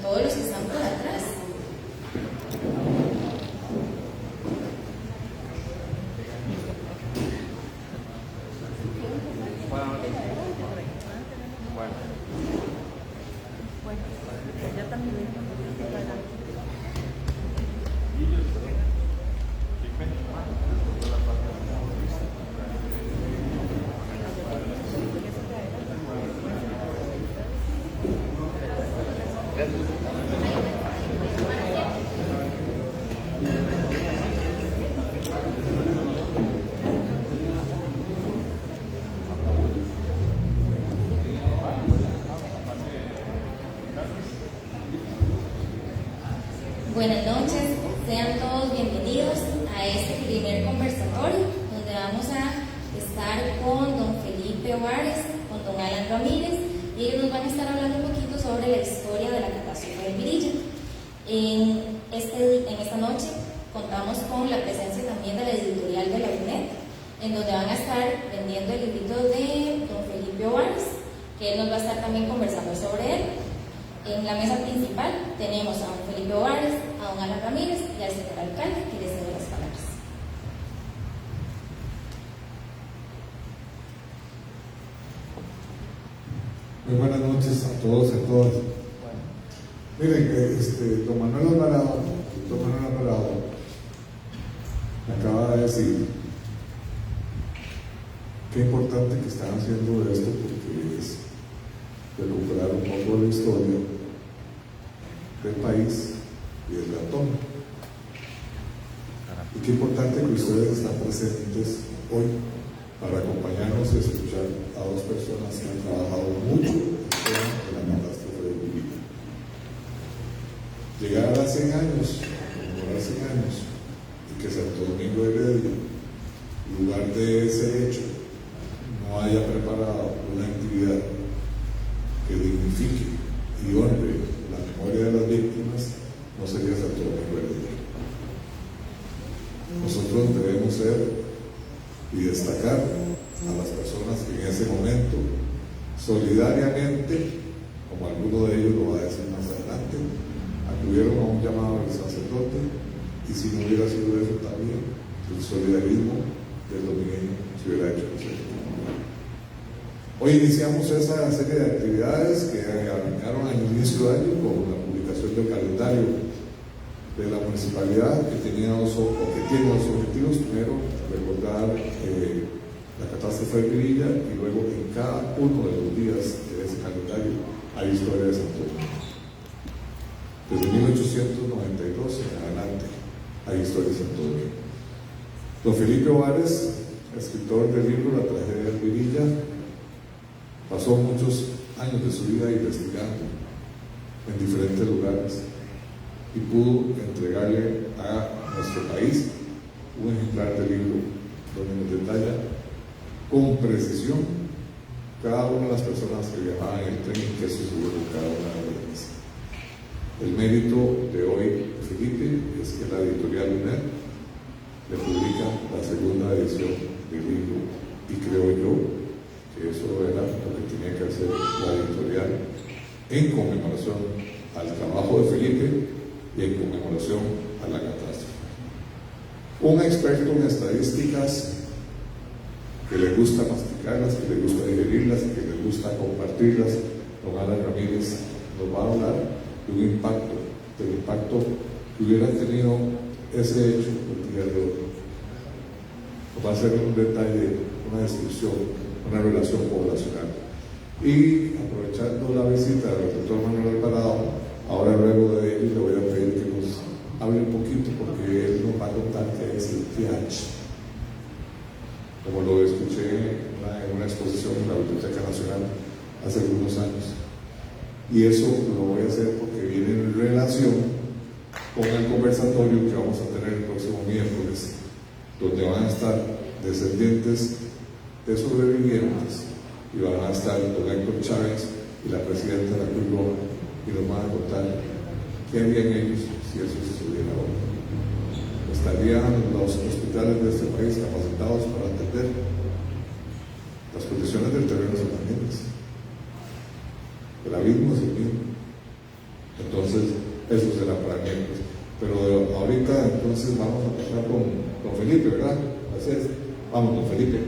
todos los que están por atrás. Buenas noches, sean todos bienvenidos a este primer conversatorio donde vamos a estar con don Felipe Ovares, con don Alan Ramírez, y ellos nos van a estar hablando un poquito sobre la historia de la catástrofe del Virilla. En esta noche contamos con la presencia también de la editorial de la UNED, en donde van a estar vendiendo el librito de don Felipe Ovares, que él nos va a estar también conversando sobre él. En la mesa principal tenemos a don Felipe Ovares, a don Alan Ramírez y al señor alcalde, que les cedo las palabras. Muy buenas noches a todos y a todas. Miren, don Manuel Alvarado me acaba de decir qué importante que están haciendo esto, porque es recuperar un poco la historia del país y del ratón. Y qué importante que ustedes están presentes hoy para acompañarnos y escuchar a dos personas que han trabajado mucho en la catástrofe de Virilla. Llegar a 100 años, conmemorar 100 años, y que Santo Domingo Heredia, en lugar de ese hecho, no haya preparado una actividad que dignifique y honre la memoria de las víctimas, no sería Santo Domingo Heredia. Nosotros debemos ser y destacar a las personas que en ese momento, solidariamente, como alguno de ellos lo va a decir más adelante, acudieron a un llamado del sacerdote, y si no hubiera sido eso también, el solidarismo del domingueño se hubiera hecho posible. Hoy iniciamos esa serie de actividades que arrancaron al inicio de año con la publicación del calendario de la municipalidad, que tiene dos objetivos. Primero, recordar la catástrofe de Virilla, y luego en cada uno de los días de ese calendario hay historia de Santo Domingo. Desde 1892 en adelante hay historia de Santo Domingo. Don Felipe Ovares, escritor del libro La tragedia de Virilla, pasó muchos años de su vida investigando en diferentes lugares y pudo entregarle a nuestro país un ejemplar del libro donde nos detalla con precisión cada una de las personas que viajaban en el tren y qué sucedió con cada una de ellas. El mérito de hoy, Felipe, es que la editorial UNED le publica la segunda edición del libro, y creo yo que eso era lo que tenía que hacer la editorial en conmemoración al trabajo de Felipe y en conmemoración a la catástrofe. Un experto en estadísticas que le gusta masticarlas, que le gusta digerirlas, que le gusta compartirlas, don Alan Ramírez nos va a hablar de un impacto, del impacto que hubiera tenido ese hecho el día de hoy. Nos va a hacer un detalle, una descripción, una relación poblacional. Y aprovechando la visita del doctor Manuel Alvarado, ahora luego de ello le voy a pedir que nos hable un poquito, porque él nos va a contar qué es el TH, como lo escuché en una exposición en la Biblioteca Nacional hace algunos años. Y eso lo voy a hacer porque viene en relación con el conversatorio que vamos a tener el próximo miércoles, donde van a estar descendientes de sobrevivientes y van a estar don Héctor Chávez y la presidenta de la Cruz Roja, y nos van a contar qué harían ellos si eso sucediera ahora. ¿Estarían los hospitales de este país capacitados para atender? Las condiciones del terreno son las mismas, el abismo es el mismo, Entonces, eso será para miércoles. Pero ahorita, entonces, vamos a pasar con Felipe, ¿verdad? Así es. Vamos con Felipe.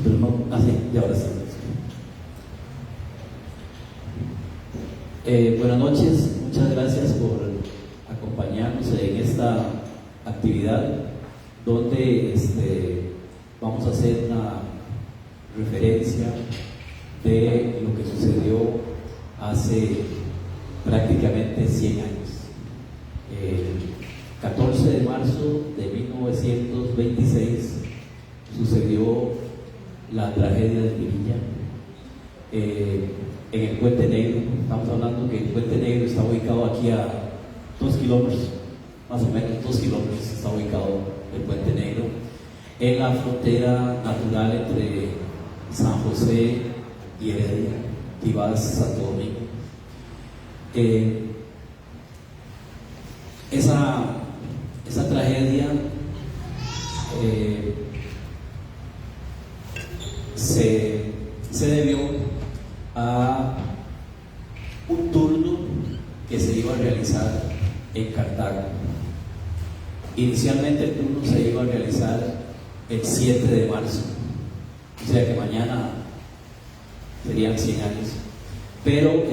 Pero no, así, y ahora sí. Buenas noches, muchas gracias por acompañarnos en esta actividad donde vamos a hacer una referencia de lo que sucedió hace prácticamente 100 años. El 14 de marzo de 1926 sucedió la tragedia de Pinilla. En el Puente Negro, estamos hablando que el Puente Negro está ubicado aquí a 2 kilómetros, más o menos 2 kilómetros está ubicado el Puente Negro, en la frontera natural entre San José y Heredia, Tibás, Santo Domingo. Esa tragedia se debió a un turno que se iba a realizar en Cartago. Inicialmente el turno se iba a realizar el 7 de marzo, o sea que mañana serían 100 años, pero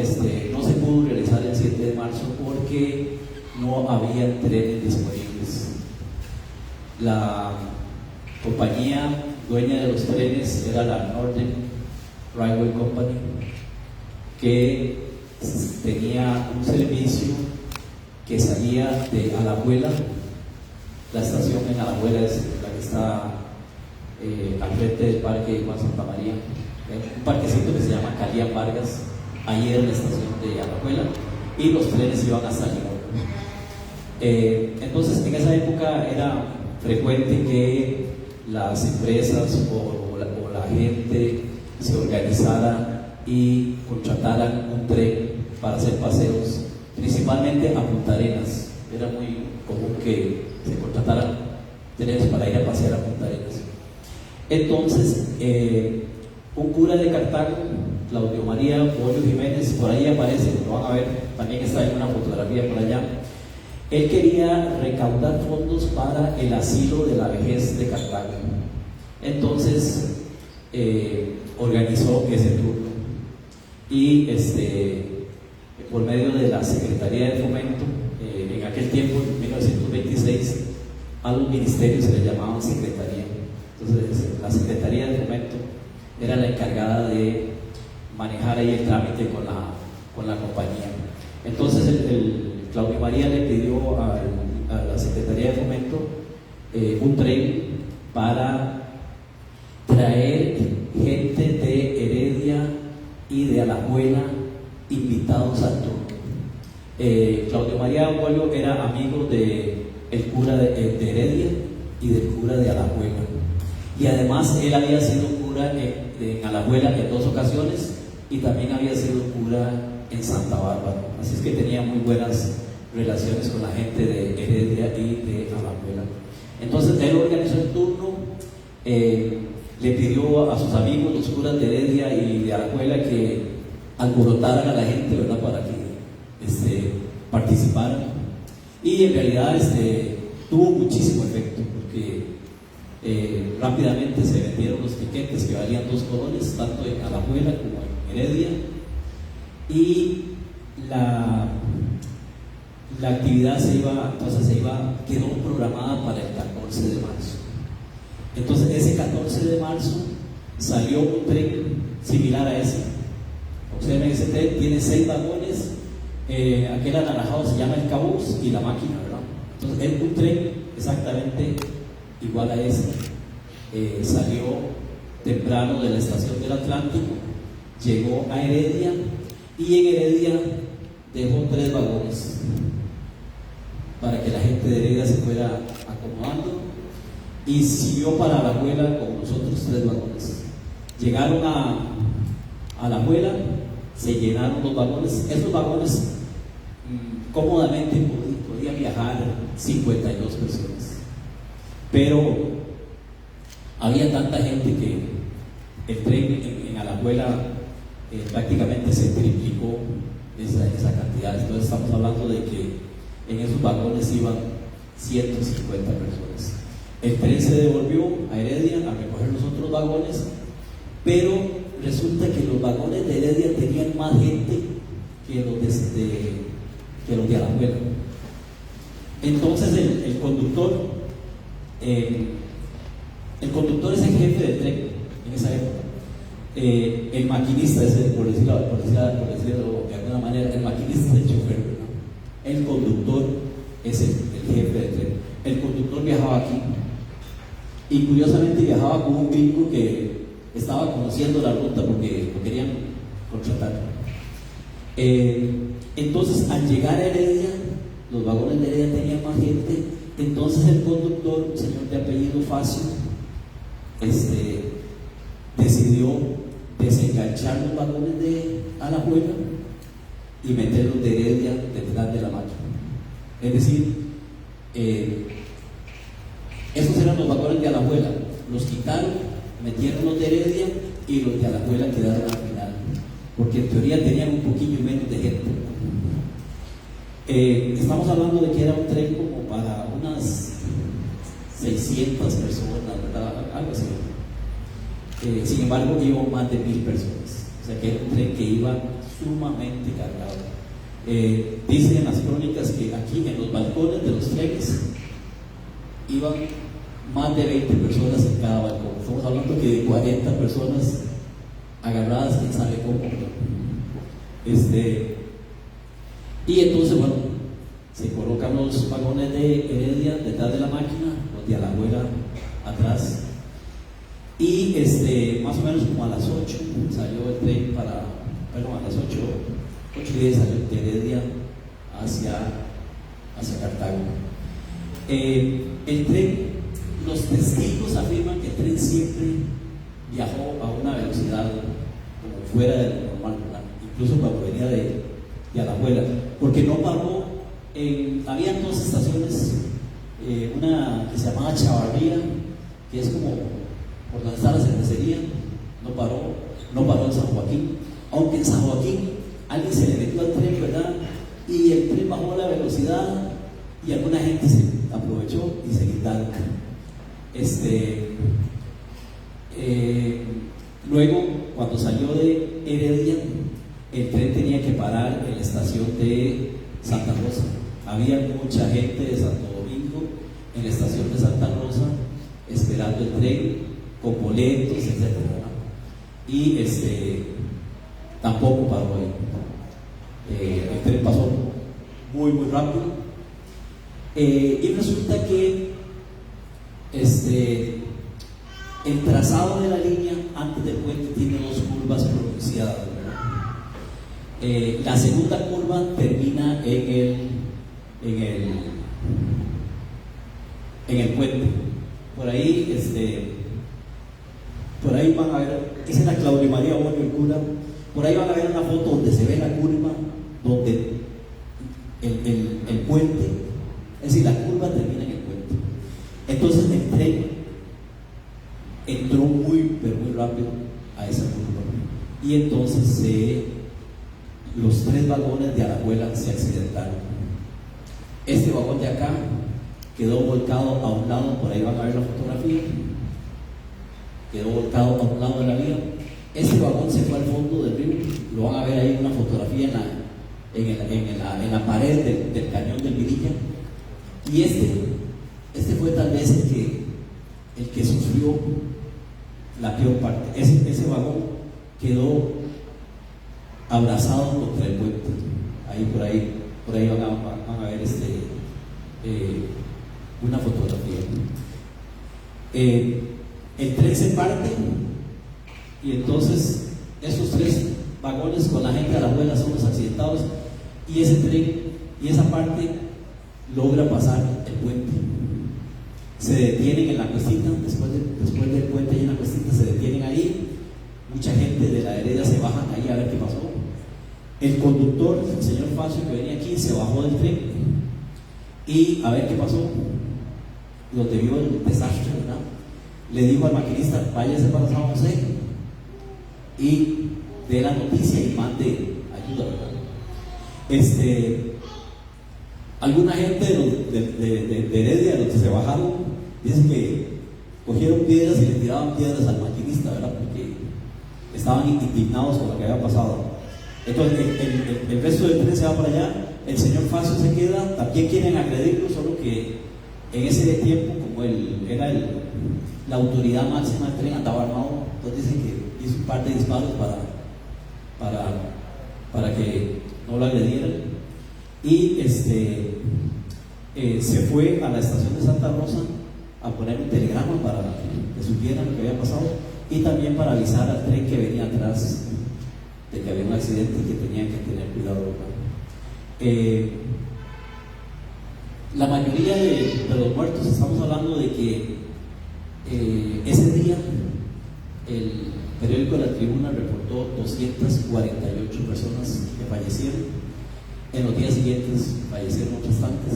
no se pudo realizar el 7 de marzo porque no había trenes disponibles. La compañía dueña de los trenes era la Northern Railway Company, que tenía un servicio que salía de Alajuela. La estación en Alajuela es la que está al frente del parque Juan Santa María, un parquecito que se llama Calían Vargas. Ahí era la estación de Alajuela y los trenes iban hasta Limón. Entonces en esa época era frecuente que las empresas o la gente se organizara y contrataran un tren para hacer paseos, principalmente a Punta Arenas. Era muy común que se contrataran trenes para ir a pasear a Punta Arenas. Entonces, un cura de Cartago, Claudio María Bollo Jiménez, por ahí aparece, lo van a ver, también está en una fotografía por allá. Él quería recaudar fondos para el asilo de la vejez de Cartago. Entonces, organizó ese turno y por medio de la Secretaría de Fomento, en aquel tiempo, en 1926, a los ministerios se les llamaban secretaría. Entonces la Secretaría de Fomento era la encargada de manejar ahí el trámite con la compañía. Entonces el Claudio María le pidió a la Secretaría de Fomento un tren para traer gente de Heredia y de Alajuela invitados al turno. Claudio María Bollo era amigo del cura de Heredia y del cura de Alajuela, y además él había sido cura en Alajuela en 2 ocasiones y también había sido cura en Santa Bárbara, así es que tenía muy buenas relaciones con la gente de Heredia y de Alajuela. Entonces él organizó el turno, le pidió a sus amigos, los curas de Heredia y de Alajuela, que alborotaran a la gente, ¿verdad?, para que participaran, y en realidad tuvo muchísimo efecto, porque rápidamente se vendieron los tiquetes que valían 2 colones, tanto en Alajuela como en Heredia, y la actividad quedó programada para el 14 de marzo. Entonces ese 14 de marzo salió un tren similar a ese. Observen, ese tren tiene 6 vagones, aquel anaranjado se llama el cabuz y la máquina, ¿verdad? Entonces es un tren exactamente igual a ese. Salió temprano de la estación del Atlántico, llegó a Heredia y en Heredia dejó 3 vagones para que la gente de Heredia se fuera acomodando, y siguió para Alajuela con los otros 3 vagones. Llegaron a Alajuela, se llenaron los vagones. Esos vagones cómodamente podían viajar 52 personas, pero había tanta gente que el tren en Alajuela prácticamente se triplicó esa cantidad. Entonces estamos hablando de que en esos vagones iban 150 personas. El tren se devolvió a Heredia a recoger los otros vagones, pero resulta que los vagones de Heredia tenían más gente que los de Alajuela. Entonces el conductor es el jefe del tren en esa época. El maquinista es por decirlo de alguna manera, el maquinista es el chofer, ¿no? El conductor es el jefe del tren. El conductor viajaba aquí y curiosamente viajaba con un gringo que estaba conociendo la ruta porque lo querían contratar. Entonces, al llegar a Heredia, los vagones de Heredia tenían más gente. Entonces el conductor, un señor de apellido Facio, decidió desenganchar los vagones de Alajuela y meterlos de Heredia detrás de la máquina. Es decir, esos eran los vagones de Alajuela, los quitaron, metieron los de Heredia y los de Alajuela quedaron al final, porque en teoría tenían un poquillo menos de gente. Estamos hablando de que era un tren como para unas 600 personas, ¿verdad? Algo así. Sin embargo, iban más de 1000 personas. O sea que era un tren que iba sumamente cargado. Dicen en las crónicas que aquí en los balcones de los trenes iban más de 20 personas en cada balcón. Estamos hablando que de 40 personas agarradas, quién sabe cómo. Y entonces, bueno, se colocan los vagones de Heredia detrás de la máquina, los de Alajuela atrás. Y más o menos como a las 8 salió el tren a las 8:10 salió de Heredia hacia Cartago. El tren, los testigos afirman que el tren siempre viajó a una velocidad como fuera de lo normal, ¿verdad? Incluso cuando venía de Alajuela, porque no paró. Había dos estaciones, una que se llamaba Chavarría, que es como por donde está la cervecería, no paró en San Joaquín, aunque en San Joaquín alguien se le metió al tren, ¿verdad? Y el tren bajó la velocidad y alguna gente se aprovechó y se quitaron. Luego, cuando salió de Heredia, el tren tenía que parar en la estación de Santa Rosa. Había mucha gente de Santo Domingo en la estación de Santa Rosa esperando el tren con boletos, etc. Y tampoco paró ahí. El tren pasó muy rápido. Y resulta que el trazado de la línea antes del puente tiene dos curvas pronunciadas, ¿verdad? La segunda curva termina en el puente. Por ahí van a ver, esa es la Claudia María Bonio, el cura. Por ahí van a ver una foto donde se ve la curva, donde el puente, es decir, la curva termina en el puente. Entonces el tren entró pero muy rápido a esa curva. Y entonces los 3 vagones de Alajuela se accidentaron. Este vagón de acá quedó volcado a un lado, por ahí van a ver la fotografía, quedó volcado a un lado de la vía. Este vagón se fue al fondo del río, lo van a ver ahí en una fotografía en la pared del cañón del Virilla. Y este fue tal vez el que sufrió la peor parte. Ese vagón quedó abrazado contra el puente. Por ahí van a ver una fotografía. El tren se parte y entonces esos 3 vagones con la gente de Alajuela son los accidentados, y ese tren y esa parte logra pasar el puente. Se detienen en la cuestita, después del puente y en la cuestita se detienen ahí. Mucha gente de la Heredia se bajan ahí a ver qué pasó. El conductor, el señor Facio, que venía aquí, se bajó del tren y a ver qué pasó. Donde vio el desastre, ¿verdad? Le dijo al maquinista: váyase para San José, y dé la noticia y mande ayuda, ¿verdad? Alguna gente de Heredia, los que se bajaron, dicen que cogieron piedras y le tiraban piedras al maquinista, ¿verdad? Porque estaban indignados con lo que había pasado. Entonces el resto del tren se va para allá, el señor Facio se queda, también quieren agredirlo, solo que en ese tiempo, como él era la autoridad máxima del tren, andaba armado, entonces dicen que hizo un par de disparos para que no lo agredieran. Y se fue a la estación de Santa Rosa a poner un telegrama para que supieran lo que había pasado y también para avisar al tren que venía atrás de que había un accidente y que tenían que tener cuidado, ¿verdad? La mayoría de los muertos, estamos hablando de que ese día el periódico de La Tribuna reportó 248 personas que fallecieron. En los días siguientes fallecieron otras tantas.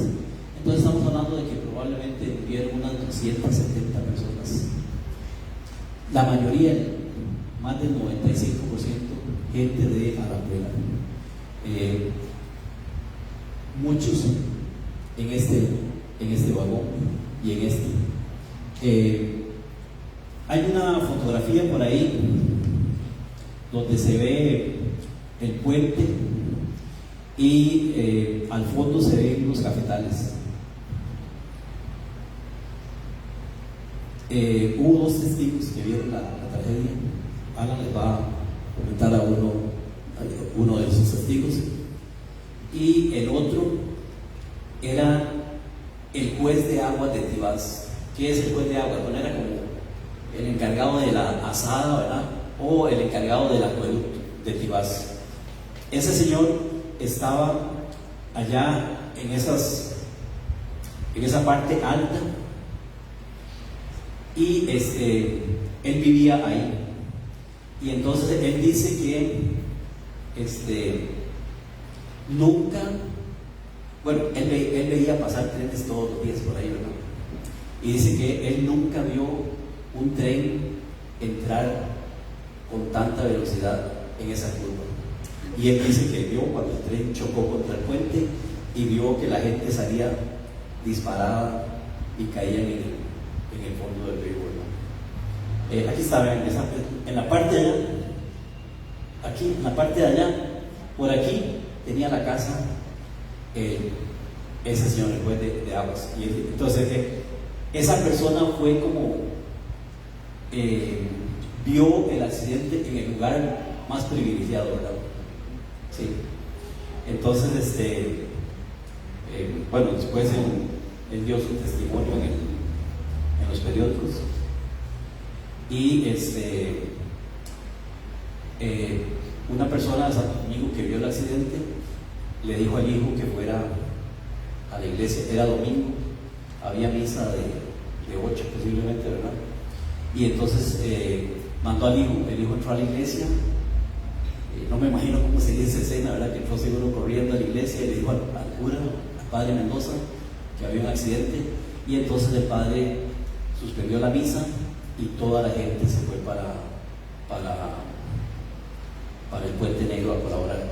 Entonces estamos hablando de que probablemente murieron unas 270 personas. La mayoría, más del 95%, gente de Alajuela. Muchos en este vagón y en hay una fotografía por ahí donde se ve el puente y al fondo se ven los cafetales. Hubo dos testigos que vieron la tragedia. Alan les va a comentar a uno de esos testigos, y el otro era el juez de agua de Tibás. ¿Qué es el juez de agua? Bueno, era como el encargado de la asada, ¿verdad? O el encargado del acueducto de Tibás. Ese señor estaba allá en esa parte alta, y él vivía ahí. Y entonces él dice que nunca, bueno, él veía pasar trenes todos los días por ahí, ¿verdad? Y dice que él nunca vio un tren entrar con tanta velocidad en esa curva. Y él dice que vio cuando el tren chocó contra el puente y vio que la gente salía disparada y caía en el fondo del río, ¿verdad? Aquí está, en la parte de allá, aquí, en la parte de allá, por aquí tenía la casa ese señor, el juez de aguas. Y entonces esa persona fue como vio el accidente en el lugar más privilegiado, ¿verdad? Sí. Entonces bueno, después él dio su testimonio en los periódicos, y una persona de Santo Domingo que vio el accidente le dijo al hijo que fuera a la iglesia. Era domingo, había misa de 8 posiblemente, ¿verdad? Y entonces mandó al hijo. El hijo entró a la iglesia. No me imagino cómo sería esa escena, ¿verdad? Que entró seguro corriendo a la iglesia y le dijo al cura, al padre Mendoza, que había un accidente. Y entonces el padre suspendió la misa y toda la gente se fue para el Puente Negro a colaborar.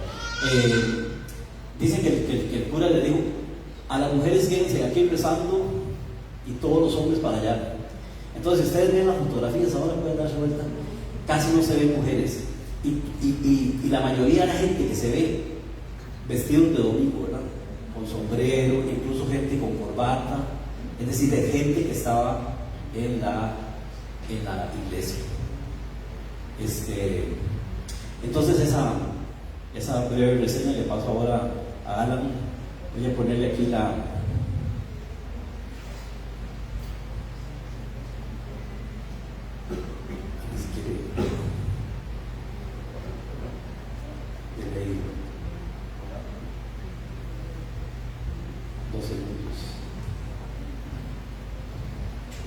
Dicen que el cura le dijo: a las mujeres quédense aquí rezando y todos los hombres para allá. Entonces, si ustedes ven las fotografías, ahora pueden darse vuelta, casi no se ven mujeres, y la mayoría de la gente que se ve vestidos de domingo, ¿verdad? Con sombrero, incluso gente con corbata, es decir, de gente que estaba en la iglesia. Entonces esa breve reseña le paso ahora a Alan. Voy a ponerle aquí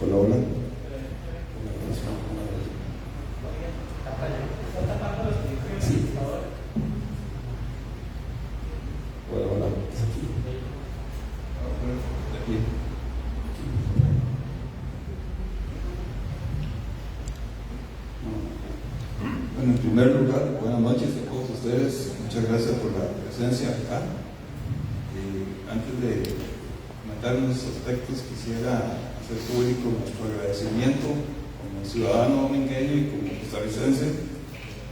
Hola, hola. Sí. Hola, hola. Es aquí. Bueno, en primer lugar, buenas noches a todos ustedes. Muchas gracias por la presencia acá. Antes de comentar unos aspectos, quisiera hacer público nuestro agradecimiento como ciudadano domingueño y como costarricense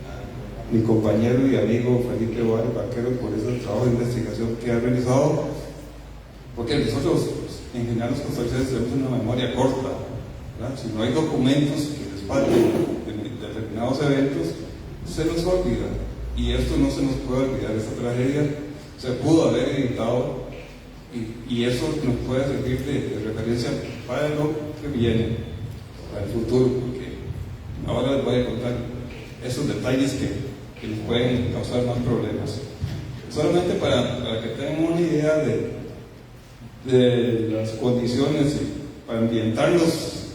a mi compañero y amigo Felipe Valle Vaquero por ese trabajo de investigación que ha realizado, porque nosotros, en general, los costarricenses tenemos una memoria corta, ¿verdad? Si no hay documentos que respalden determinados eventos, se nos olvida, y esto no se nos puede olvidar. Esta tragedia se pudo haber evitado, y eso nos puede servir de referencia para lo que viene, para el futuro, porque ahora les voy a contar esos detalles que nos pueden causar más problemas. Solamente para que tengan una idea de las condiciones, para ambientarnos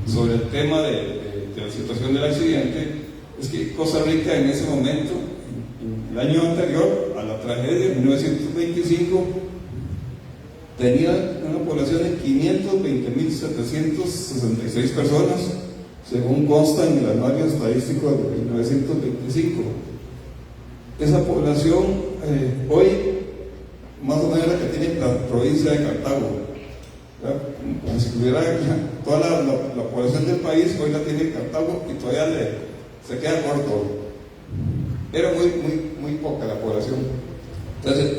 sobre el tema de la situación del accidente, es que Costa Rica en ese momento, el año anterior a la tragedia, en 1925, tenía una población de 520.766 personas, según consta en el anuario estadístico de 1925. Esa población hoy, más o menos la que tiene la provincia de Cartago, como si tuviera toda la población del país, hoy la tiene Cartago y todavía se queda corto. Era muy poca la población. Entonces,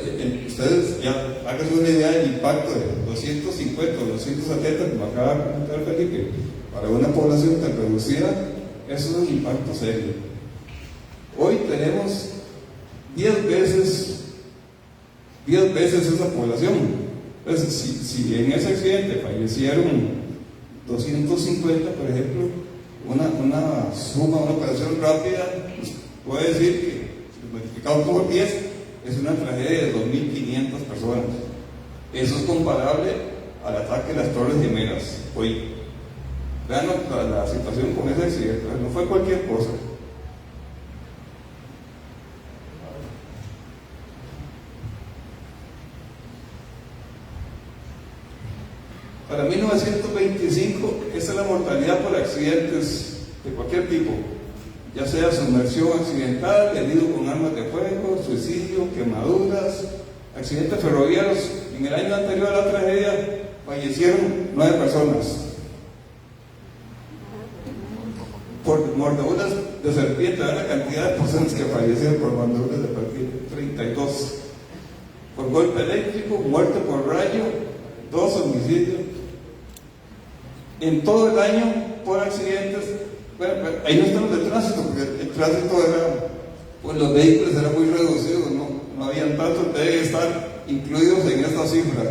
ustedes ya háganse una idea del impacto de 250 o 270, como acaba de comentar Felipe, para una población tan reducida. Eso es un impacto serio. Hoy tenemos 10 veces esa población. Entonces, si en ese accidente fallecieron 250, por ejemplo, una operación rápida, pues, puede decir que, multiplicado por 10, es una tragedia de 2.500 personas. Eso es comparable al ataque de las Torres Gemelas hoy. Vean la situación con ese accidente, no fue cualquier cosa. Para 1925, esa es la mortalidad por accidentes de cualquier tipo, ya sea sumersión accidental, herido con armas de fuego, suicidio, quemaduras, accidentes ferroviarios. En el año anterior a la tragedia fallecieron 9 personas. Por mordeduras de serpiente, la cantidad de personas que fallecieron por mordeduras de serpiente, 32. Por golpe eléctrico, muerte por rayo, 2 homicidios. En todo el año, por accidentes, bueno, ahí no estamos de tránsito, porque el tránsito era, pues los vehículos eran muy reducidos, no habían tantos, deben estar incluidos en esta cifra.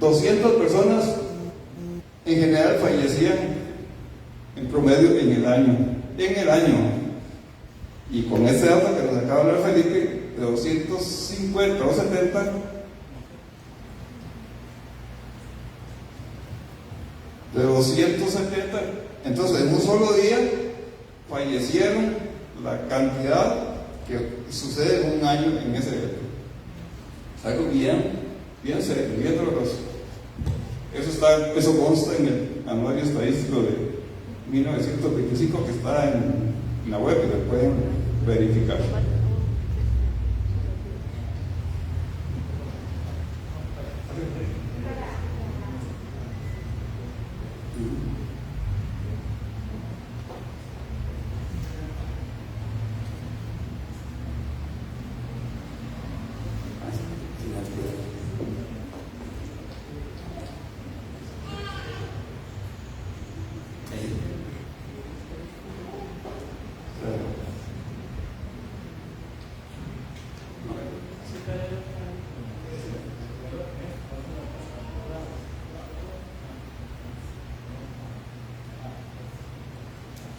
200 personas en general fallecían en promedio en el año. Y con este dato que nos acaba de hablar Felipe, de 250 o 70, de 270, entonces en un solo día fallecieron la cantidad que sucede en un año en ese evento. Algo bien serio, bien doloroso. Eso consta en el anuario estadístico de 1925 que está en la web y lo pueden verificar.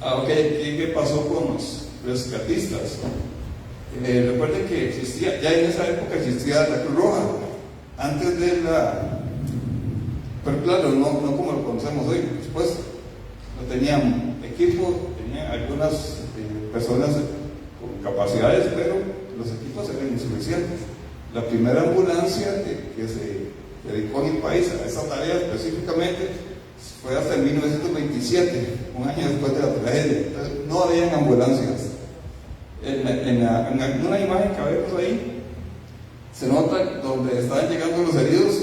Ok, ¿qué pasó con los rescatistas? Recuerden que existía, ya en esa época existía la Cruz Roja, antes de pero claro, no como lo conocemos hoy, después no tenían equipo, tenían algunas personas con capacidades, pero los equipos eran insuficientes. La primera ambulancia que se dedicó en el país a esa tarea específicamente fue hasta el 1927, un año después de la tragedia. Entonces, no habían ambulancias. En una imagen que vemos ahí, se nota donde estaban llegando los heridos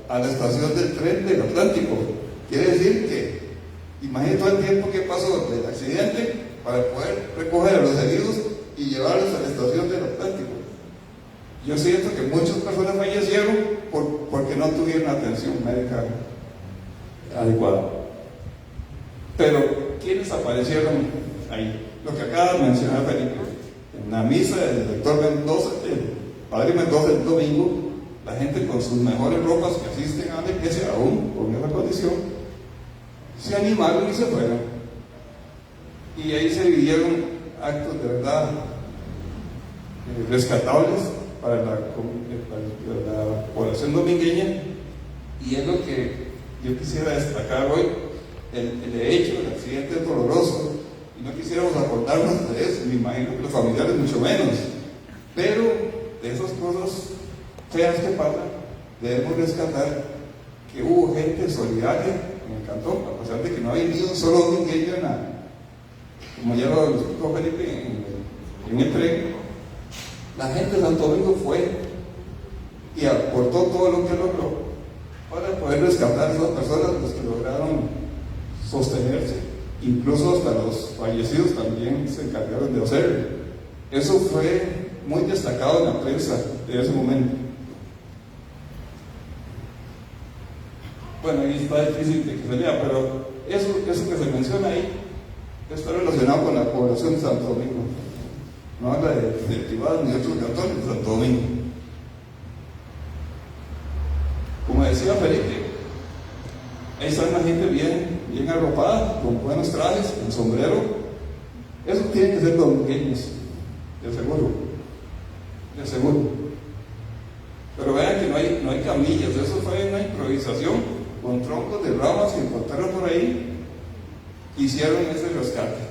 a la estación del tren del Atlántico. Quiere decir que, imagínate todo el tiempo que pasó del accidente para poder recoger a los heridos y llevarlos a la estación del Atlántico. Yo siento que muchas personas fallecieron porque no tuvieron atención médica adecuada. Pero, ¿quiénes aparecieron ahí? Lo que acaba de mencionar Felipe. En la misa del doctor Mendoza, el padre Mendoza, el domingo, la gente con sus mejores ropas que asisten a la iglesia, aún con esa condición, se animaron y se fueron. Y ahí se vivieron actos de verdad rescatables para la población domingueña, y es lo que yo quisiera destacar hoy. El hecho, el accidente es doloroso y no quisiéramos acordarnos de eso, me imagino que los familiares mucho menos, pero de esas cosas feas que pasan debemos rescatar que hubo gente solidaria en el cantón, a pesar de que no había ni un solo domingueño como ya lo explicó Felipe en el tren. La gente de Santo Domingo fue y aportó todo lo que logró para poder rescatar a esas personas, los que lograron sostenerse. Incluso hasta los fallecidos también se encargaron de hacerlo. Eso fue muy destacado en la prensa de ese momento. Bueno, ahí está difícil de que se lea, pero eso que se menciona ahí está relacionado con la población de Santo Domingo. No habla de privados ni de otros cantones de Santo Domingo. Como decía Felipe, ahí está la gente bien arropada, con buenos trajes, con sombrero. Eso tiene que ser domingueños, de seguro. De seguro. Pero vean que no hay camillas, eso fue una improvisación con troncos de ramas que encontraron por ahí. Hicieron ese rescate.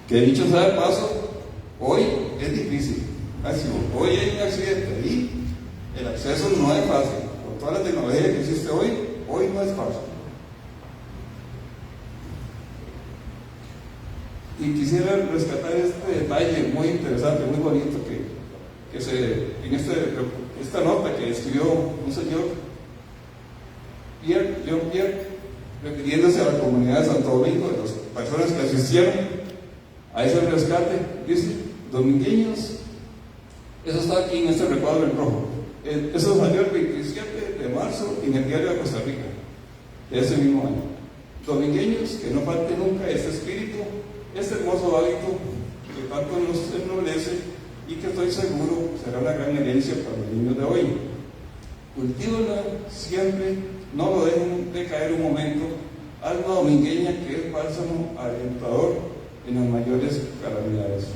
Que dicho sea de paso, hoy es difícil. Hoy hay un accidente y el acceso no es fácil. Con toda la tecnología que existe hoy no es fácil. Y quisiera rescatar este detalle muy interesante, muy bonito, que en esta nota que escribió un señor, John Pierre, refiriéndose a la comunidad de Santo Domingo, de las personas que asistieron a ese rescate, dice: domingueños, eso está aquí en este recuadro en rojo. Eso salió el 27 de marzo en el Diario de Costa Rica, de ese mismo año. Domingueños, que no falte nunca este espíritu, este hermoso hábito que tanto nos ennoblece y que estoy seguro será una gran herencia para los niños de hoy. Cultívenla siempre, no lo dejen de caer un momento. Alma domingueña que es bálsamo alentador en las mayores calamidades.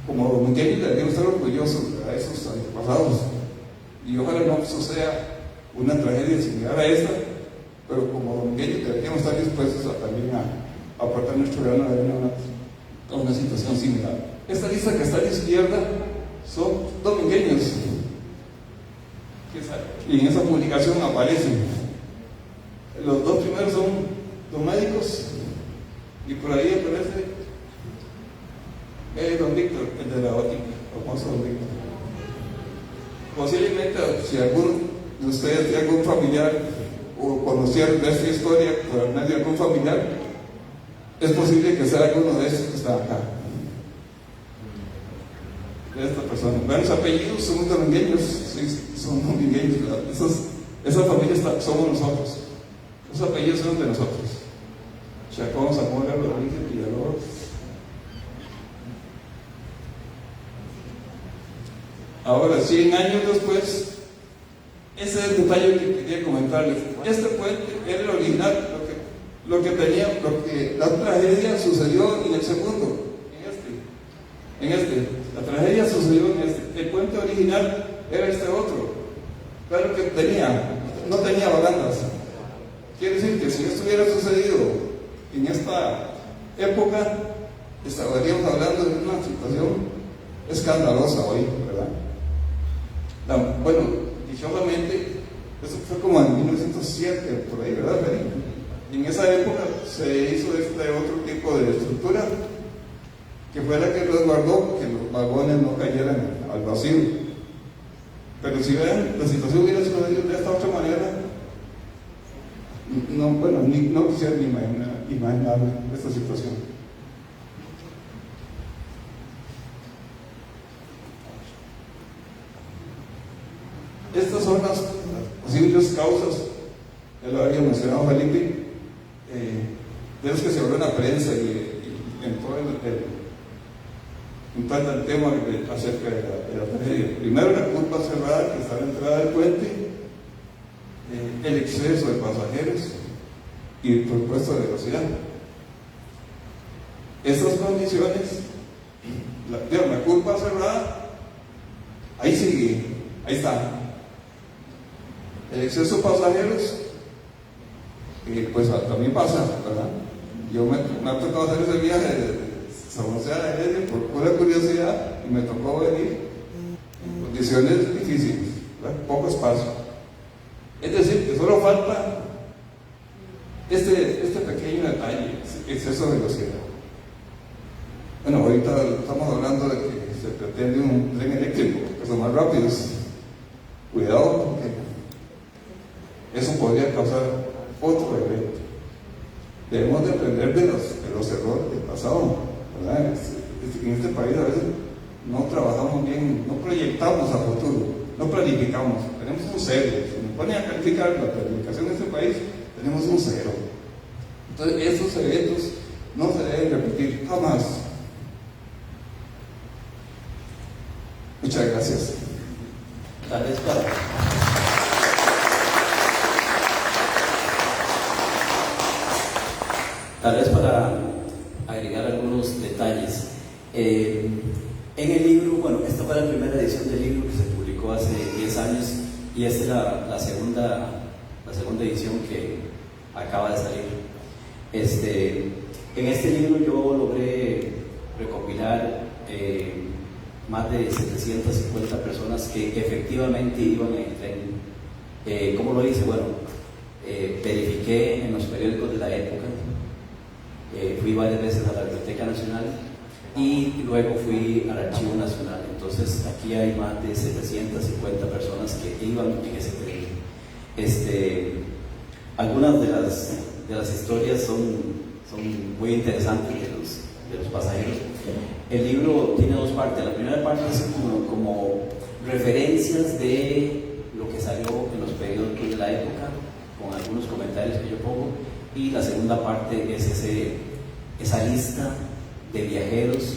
Como domingueños deberíamos estar orgullosos de esos antepasados, y ojalá no suceda una tragedia similar a esta, pero como domingueños deberíamos estar dispuestos también a aportar nuestro grano de arena a una situación similar. Esta lista que está a la izquierda son domingueños, y en esa publicación aparecen. Los dos primeros son los médicos, y por ahí aparece don Víctor, el de la óptica, el famoso don Víctor. Posiblemente, si alguno de ustedes tiene algún familiar o conocieron de esta historia por medio de algún familiar, es posible que sea alguno de estos que está acá, de esta persona. Vean, los apellidos son domingueños, sí, son domingueños. Esa familia somos nosotros. Esos apellidos son de nosotros: Chacón, Zamora, Rodríguez, Villalobos. Ahora, 100 años después, ese es el detalle que quería comentarles. Este puente era el original, la tragedia sucedió en el segundo, en este. La tragedia sucedió en este. El puente original era este otro. Claro que no tenía barandas. Quiere decir que si esto hubiera sucedido en esta época, estaríamos hablando de una situación escandalosa hoy, ¿verdad? Bueno, dichosamente Eso fue como en 1907, por ahí, ¿verdad, Feli? Y en esa época se hizo este otro tipo de estructura, que fue la que resguardó que los vagones no cayeran al vacío. Pero si ven, la situación hubiera sido de esta otra manera, no quisiera ni imaginar esta situación. Estas son las posibles causas, ya lo había mencionado Felipe, de los que se habló en la prensa y en todo el tema acerca de la tragedia. Primero, la curva cerrada que está a la entrada del puente, el exceso de pasajeros y por supuesto de velocidad. Estas condiciones, la curva cerrada, ahí sigue, ahí está. El exceso de pasajeros, pues también pasa, ¿verdad? Yo me ha tocado hacer ese viaje de San José a la Heredia por pura curiosidad y me tocó venir en condiciones difíciles, ¿verdad? Poco espacio. Es decir, que solo falta este pequeño detalle, exceso de velocidad. Bueno, ahorita estamos hablando de que se pretende un tren eléctrico, que son más rápidos. Cuidado, porque eso podría causar otro evento. Debemos de aprender de los errores del pasado, ¿verdad? En este país a veces no trabajamos bien, no proyectamos a futuro, no planificamos, tenemos un cero. Si nos ponen a calificar la planificación de este país, tenemos un cero. Entonces, esos eventos no se deben repetir jamás. Muchas gracias. Tal vez para agregar algunos detalles. En el libro, bueno, esta fue la primera edición del libro que se publicó hace 10 años y esta es la segunda edición que acaba de salir. En este libro yo logré recopilar más de 750 personas que efectivamente iban en el tren. ¿Cómo lo hice? Bueno, verifiqué en los periódicos de la época, fui varias veces a la Biblioteca Nacional y luego fui al Archivo Nacional. Entonces aquí hay más de 750 personas que iban en ese tren. Algunas de las historias son muy interesantes de los pasajeros. El libro tiene dos partes. La primera parte es como referencias de lo que salió en los periódicos de la época, con algunos comentarios que yo pongo, y la segunda parte es esa lista de viajeros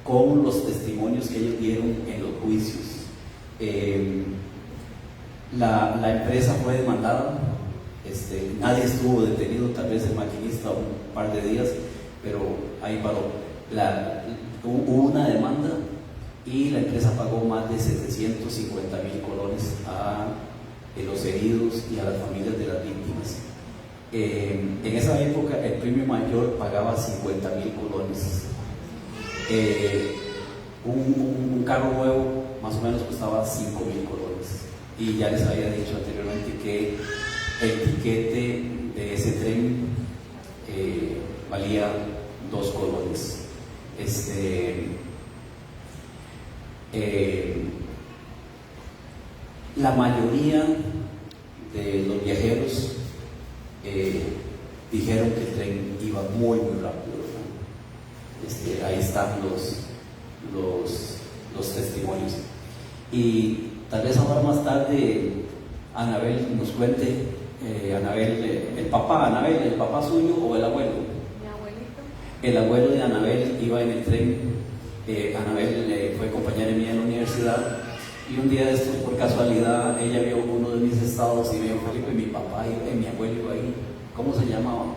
con los testimonios que ellos dieron en los juicios. La empresa fue demandada, nadie estuvo detenido, tal vez el maquinista un par de días, pero ahí paró. Hubo una demanda y la empresa pagó más de 750,000 colones a los heridos y a las familias de las víctimas. En esa época el premio mayor pagaba 50,000 colones. Un carro nuevo más o menos costaba 5,000 colones. Y ya les había dicho anteriormente que el tiquete de ese tren valía 2 colones. La mayoría de los viajeros dijeron que el tren iba muy rápido, ¿no? Ahí están los testimonios. Y tal vez ahora más tarde Anabel nos cuente, el papá suyo o el abuelo. Mi abuelito. El abuelo de Anabel iba en el tren. Anabel fue compañera mía en la universidad y un día de estos, por casualidad, ella vio uno de mis estados y me dijo: Felipe, mi papá y mi abuelo iba ahí. ¿Cómo se llamaba?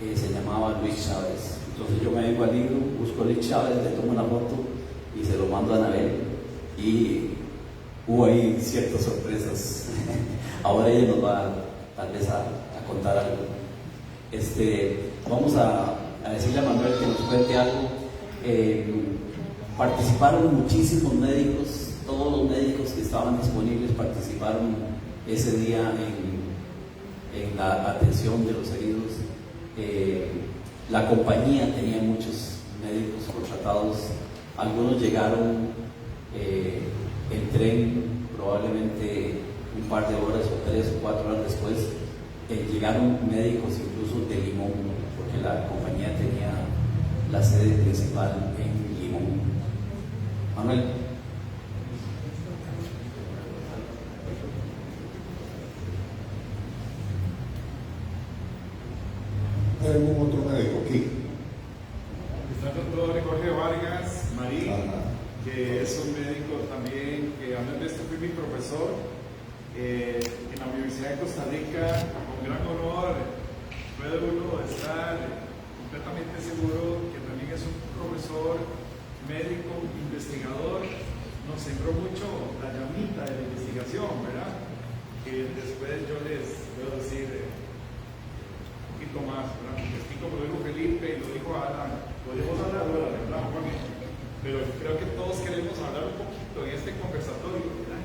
Se llamaba Luis Chávez. Entonces yo me vengo al libro, busco a Luis Chávez, le tomo una foto y se lo mando a Anabel. Y hubo ahí ciertas sorpresas. Ahora ella nos va tal vez a contar algo. Vamos a decirle a Manuel que nos cuente algo. Participaron muchísimos médicos, todos los médicos que estaban disponibles participaron ese día en la atención de los heridos. La compañía tenía muchos médicos contratados, algunos llegaron en tren probablemente un par de horas o 3 o 4 horas después. Llegaron médicos incluso de Limón, porque la compañía tenía la sede principal en Limón. Manuel. ¿Hay algún otro médico aquí? Está el doctor Jorge Vargas Marín, que es un médico también, que además de esto fue mi profesor en la Universidad de Costa Rica. Con gran honor puede uno estar completamente seguro que también es un profesor, médico, investigador. Nos sembró mucho la llamita de la investigación, ¿verdad? Que después yo les puedo decir un poquito más, ¿verdad? Porque así como lo dijo Felipe y lo dijo Alan, podemos hablar ahora, ¿verdad, Juan? Pero creo que todos queremos hablar un poquito en este conversatorio, ¿verdad?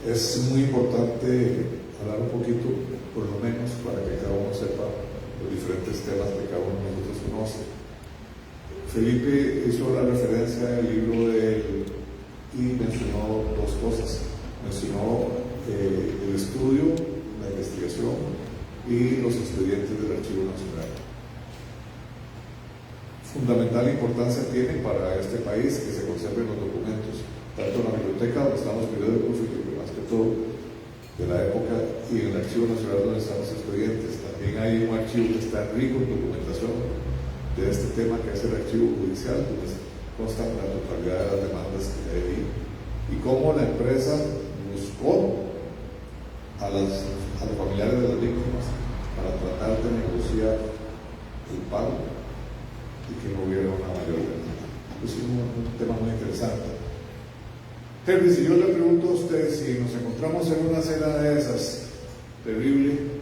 Es muy importante hablar un poquito, por lo menos, para que cada uno sepa los diferentes temas que cada uno de nosotros conoce. Felipe hizo la referencia al libro y mencionó dos cosas. Mencionó el estudio, la investigación y los expedientes del Archivo Nacional. Fundamental importancia tiene para este país que se conserven los documentos, tanto en la biblioteca donde están los periódicos y más que todo de la época, y en el Archivo Nacional donde están los expedientes. También hay un archivo que está rico en documentación de este tema, que es el archivo judicial, donde constan la totalidad de las demandas que hay ahí, y cómo la empresa buscó a los familiares de las víctimas para tratar de negociar el pago y que no hubiera una mayor demanda. Es un tema muy interesante. Henry, si yo le pregunto a usted, si nos encontramos en una escena de esas terrible,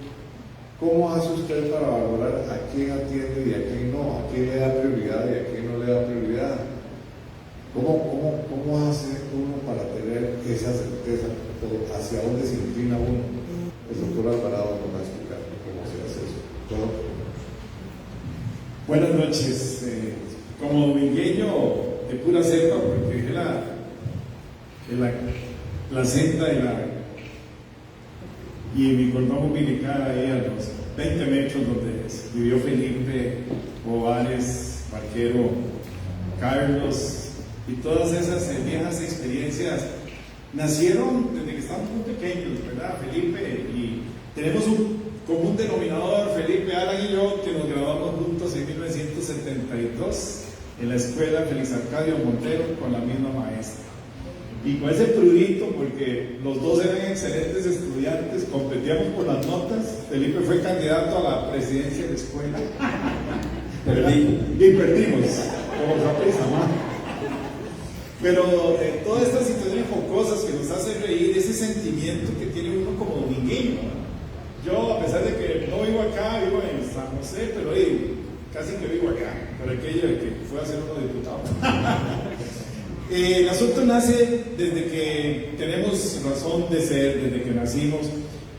¿cómo hace usted para valorar a quién atiende y a quién no? ¿A quién le da prioridad y a quién no le da prioridad? ¿Cómo hace uno para tener esa certeza? ¿Hacia dónde se inclina uno? El doctor Alvarado nos va a explicar cómo se hace eso. ¿Todo? Buenas noches. Como domingueño de pura cepa, porque es la senda y mi cordón umbilical ahí a los 20 metros donde vivió Felipe, Ovares, Barquero, Carlos, y todas esas viejas experiencias nacieron desde que estábamos muy pequeños, ¿verdad, Felipe? Y tenemos un común denominador, Felipe, Alan y yo, que nos graduamos juntos en 1972 en la escuela Félix Arcadio Montero con la misma maestra. Y con ese prurito, porque los dos eran excelentes estudiantes, competíamos por las notas. Felipe fue candidato a la presidencia de la escuela. Y perdimos, como sorpresa, ¿no? Pero todas estas situaciones jocosas que nos hacen reír, ese sentimiento que tiene uno como domingueño, ¿no? Yo, a pesar de que no vivo acá, vivo en San José, pero casi que vivo acá, por aquello de que fue a ser uno diputado. El asunto nace desde que tenemos razón de ser, desde que nacimos,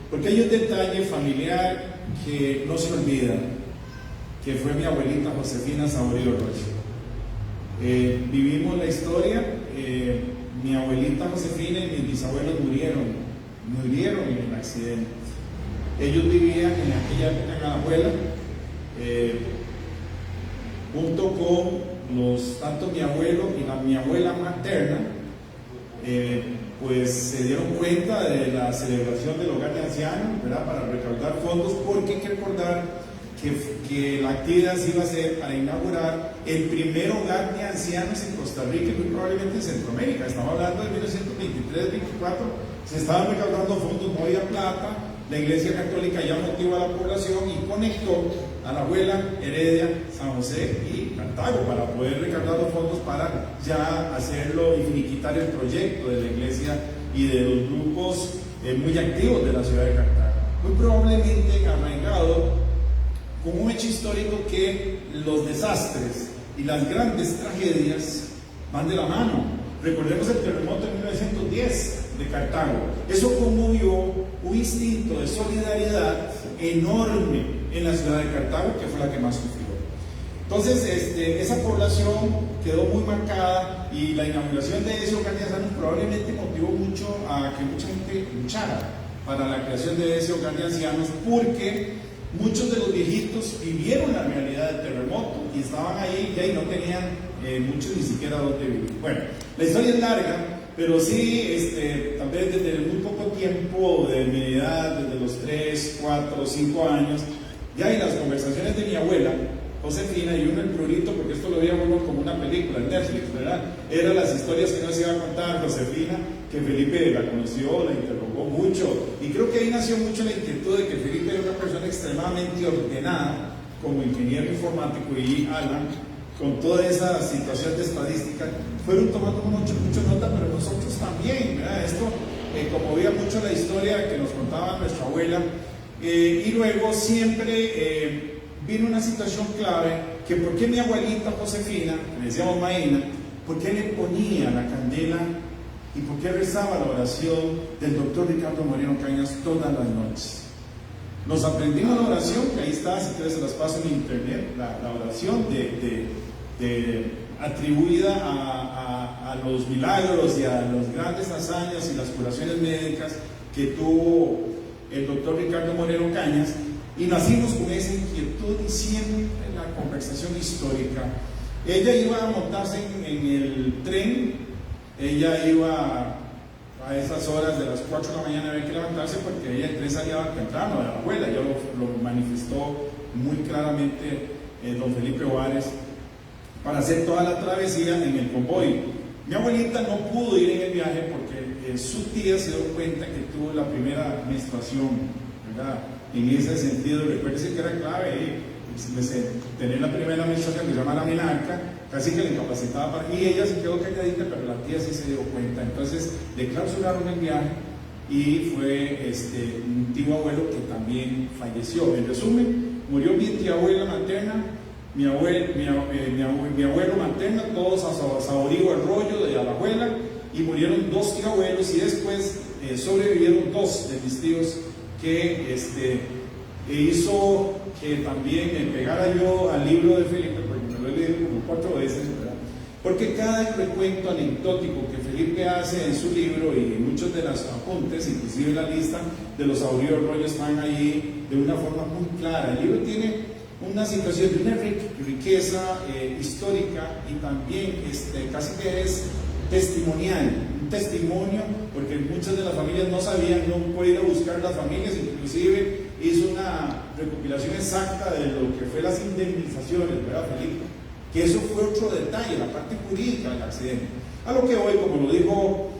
porque hay un detalle familiar que no se olvida, que fue mi abuelita Josefina Saborío Rocha. Vivimos la historia, mi abuelita Josefina y mis bisabuelos murieron en el accidente. Ellos vivían en aquella época en Alajuela, junto con tanto mi abuelo y mi abuela materna, pues se dieron cuenta de la celebración del hogar de ancianos, ¿verdad? Para recaudar fondos, porque hay que recordar que la actividad se iba a hacer para inaugurar el primer hogar de ancianos en Costa Rica y muy probablemente en Centroamérica. Estamos hablando de 1923-24, se estaban recaudando fondos, no había plata. La Iglesia Católica ya motivó a la población y conectó a la abuela, Heredia, San José y Cartago para poder recaudar los fondos para ya hacerlo y finiquitar el proyecto de la Iglesia y de los grupos muy activos de la ciudad de Cartago. Muy probablemente arraigado con un hecho histórico que los desastres y las grandes tragedias van de la mano. Recordemos el terremoto de 1910 de Cartago. Eso conmovió un instinto de solidaridad enorme en la ciudad de Cartago, que fue la que más sufrió. Entonces, esa población quedó muy marcada y la inauguración de ese hogar de ancianos probablemente motivó mucho a que mucha gente luchara para la creación de ese hogar de ancianos, porque muchos de los viejitos vivieron la realidad del terremoto y estaban ahí y ahí no tenían muchos ni siquiera dónde vivir. Bueno, la historia es larga, pero sí, tal vez desde muy poco tiempo de mi edad, desde los 3, 4, 5 años, ya en las conversaciones de mi abuela, Josefina, y uno el prurito, porque esto lo veía uno como una película en Netflix, ¿verdad? Eran las historias que nos iba a contar Josefina, que Felipe la conoció, la interrogó mucho, y creo que ahí nació mucho la inquietud de que Felipe era una persona extremadamente ordenada, como ingeniero informático, y Alan, con toda esa situación de estadística, fueron tomando mucho nota, pero nosotros también, ¿verdad? Esto, como veía mucho la historia que nos contaba nuestra abuela, y luego siempre vino una situación clave, que por qué mi abuelita Josefina, que le decíamos Maína, por qué le ponía la candela y por qué rezaba la oración del doctor Ricardo Moreno Cañas todas las noches. Nos aprendimos la oración, que ahí está, si ustedes se las paso en internet, la oración atribuida a los milagros y a las grandes hazañas y las curaciones médicas que tuvo el doctor Ricardo Moreno Cañas. Y nacimos con esa inquietud y siempre la conversación histórica. Ella iba a montarse en el tren, ella iba a esas horas de las 4 de la mañana, había que levantarse porque ella el tren salía temprano de la abuela, ya lo manifestó muy claramente don Felipe Juárez, para hacer toda la travesía en el convoy. Mi abuelita no pudo ir en el viaje porque su tía se dio cuenta que tuvo la primera menstruación, ¿verdad? En ese sentido, recuérdense que era clave tener la primera menstruación que se llama la menarca, casi que la incapacitaba, y ella se quedó calladita, pero la tía sí se dio cuenta. Entonces le clausuraron el viaje y fue un tío abuelo que también falleció. En resumen, murió mi tía abuela materna, mi abuelo materno, todos a Saborío Arroyo de Alajuela, y murieron 2 tíos abuelos, y después sobrevivieron 2 de mis tíos, que hizo que también me pegara yo al libro de Felipe, porque me lo he leído como 4 veces, ¿verdad? Porque cada recuento anecdótico que Felipe hace en su libro y muchos de los apuntes, inclusive la lista de los Saborío Arroyo, están ahí de una forma muy clara. El libro tiene una situación de una riqueza histórica y también casi que es testimonial, un testimonio, porque muchas de las familias no sabían, no puede ir a buscar las familias, inclusive hizo una recopilación exacta de lo que fue las indemnizaciones, ¿verdad, Felipe? Que eso fue otro detalle, la parte jurídica del accidente. A lo que hoy, como lo dijo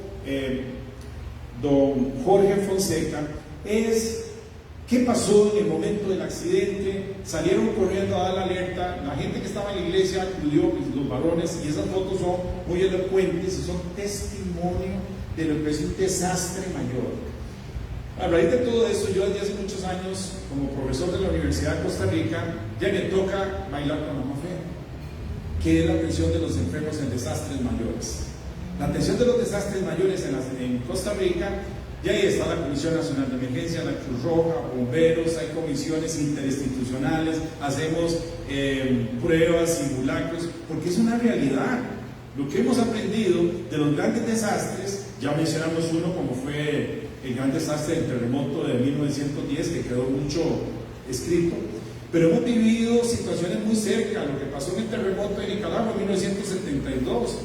don Jorge Fonseca, es qué pasó en el momento del accidente. Salieron corriendo a dar la alerta, la gente que estaba en la iglesia acudió, los varones, y esas fotos son muy elocuentes y son testimonio de lo que es un desastre mayor. A raíz de todo esto, yo desde hace muchos años, como profesor de la Universidad de Costa Rica, ya me toca bailar con la mafia, que es la atención de los enfermos en desastres mayores. La atención de los desastres mayores en Costa Rica, ya ahí está la Comisión Nacional de Emergencia, la Cruz Roja, bomberos, hay comisiones interinstitucionales, hacemos pruebas, simulacros, porque es una realidad. Lo que hemos aprendido de los grandes desastres, ya mencionamos uno como fue el gran desastre del terremoto de 1910, que quedó mucho escrito, pero hemos vivido situaciones muy cerca. Lo que pasó en el terremoto de Nicaragua en 1972,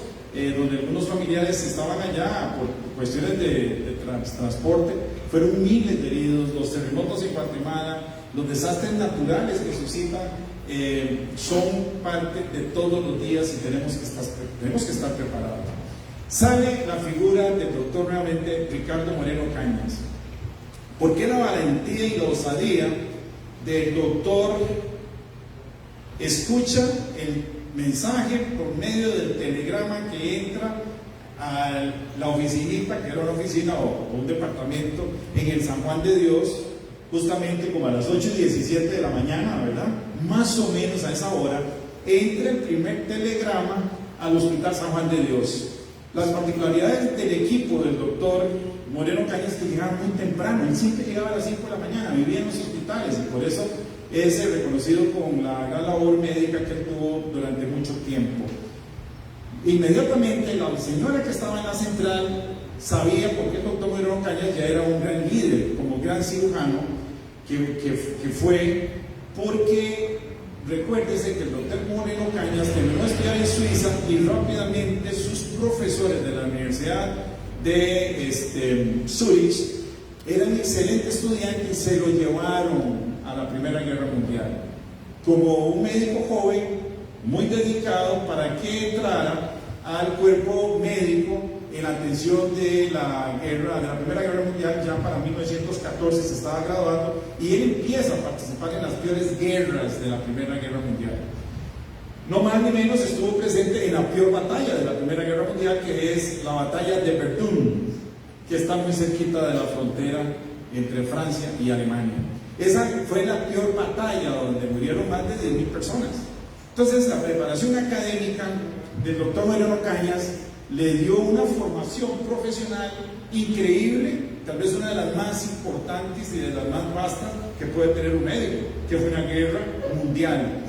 donde algunos familiares estaban allá por cuestiones de transporte, fueron miles de heridos. Los terremotos en Guatemala, los desastres naturales que suscitan, son parte de todos los días y tenemos que estar preparados. Sale la figura del doctor nuevamente Ricardo Moreno Cañas. ¿Por qué la valentía y la osadía del doctor escucha el mensaje por medio del telegrama que entra a la oficinita, que era una oficina o un departamento en el San Juan de Dios, justamente como a las 8:17 de la mañana, ¿verdad? Más o menos a esa hora, entra el primer telegrama al Hospital San Juan de Dios. Las particularidades del equipo del doctor Moreno Cañas que llegaba muy temprano, él siempre llegaba a las 5 de la mañana, vivía en los hospitales y por eso es reconocido con la gran labor médica que él tuvo durante mucho tiempo. Inmediatamente la señora que estaba en la central sabía por qué el doctor Moreno Cañas ya era un gran líder, como gran cirujano que fue, porque recuérdese que el doctor Moreno Cañas terminó de estudiar en Suiza y rápidamente sus profesores de la Universidad de Zurich eran excelentes estudiantes y se lo llevaron a la Primera Guerra Mundial como un médico joven muy dedicado para que entrara al cuerpo médico en atención de la Primera Guerra Mundial. Ya para 1914 se estaba graduando y él empieza a participar en las peores guerras de la Primera Guerra Mundial. No más ni menos estuvo presente en la peor batalla de la Primera Guerra Mundial, que es la batalla de Verdun, que está muy cerquita de la frontera entre Francia y Alemania. Esa fue la peor batalla donde murieron más de 10.000 personas. Entonces la preparación académica del doctor Moreno Cañas le dio una formación profesional increíble, tal vez una de las más importantes y de las más vastas que puede tener un médico, que fue una guerra mundial.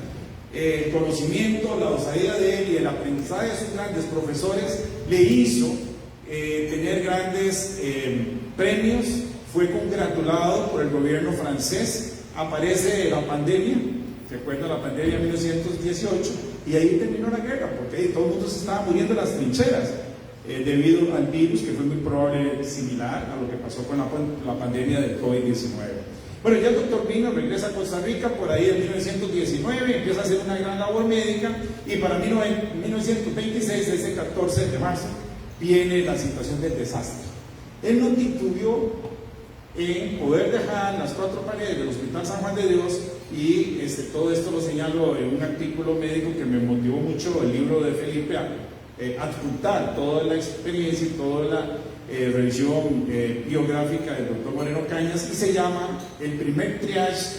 El conocimiento, la osadía de él y el aprendizaje de sus grandes profesores le hizo tener grandes premios. Fue congratulado por el gobierno francés. Aparece la pandemia, se acuerda la pandemia de 1918, y ahí terminó la guerra, porque ahí todo el mundo se estaba muriendo en las trincheras debido al virus, que fue muy probable similar a lo que pasó con la pandemia del COVID-19. Bueno, ya el doctor Pino regresa a Costa Rica por ahí en 1919, empieza a hacer una gran labor médica y para 1926, ese 14 de marzo, viene la situación del desastre. Él no titubeó en poder dejar las 4 paredes del Hospital San Juan de Dios y todo esto lo señalo en un artículo médico que me motivó mucho, el libro de Felipe, a adjuntar toda la experiencia y toda la revisión biográfica del doctor Moreno Cañas, y se llama El primer triage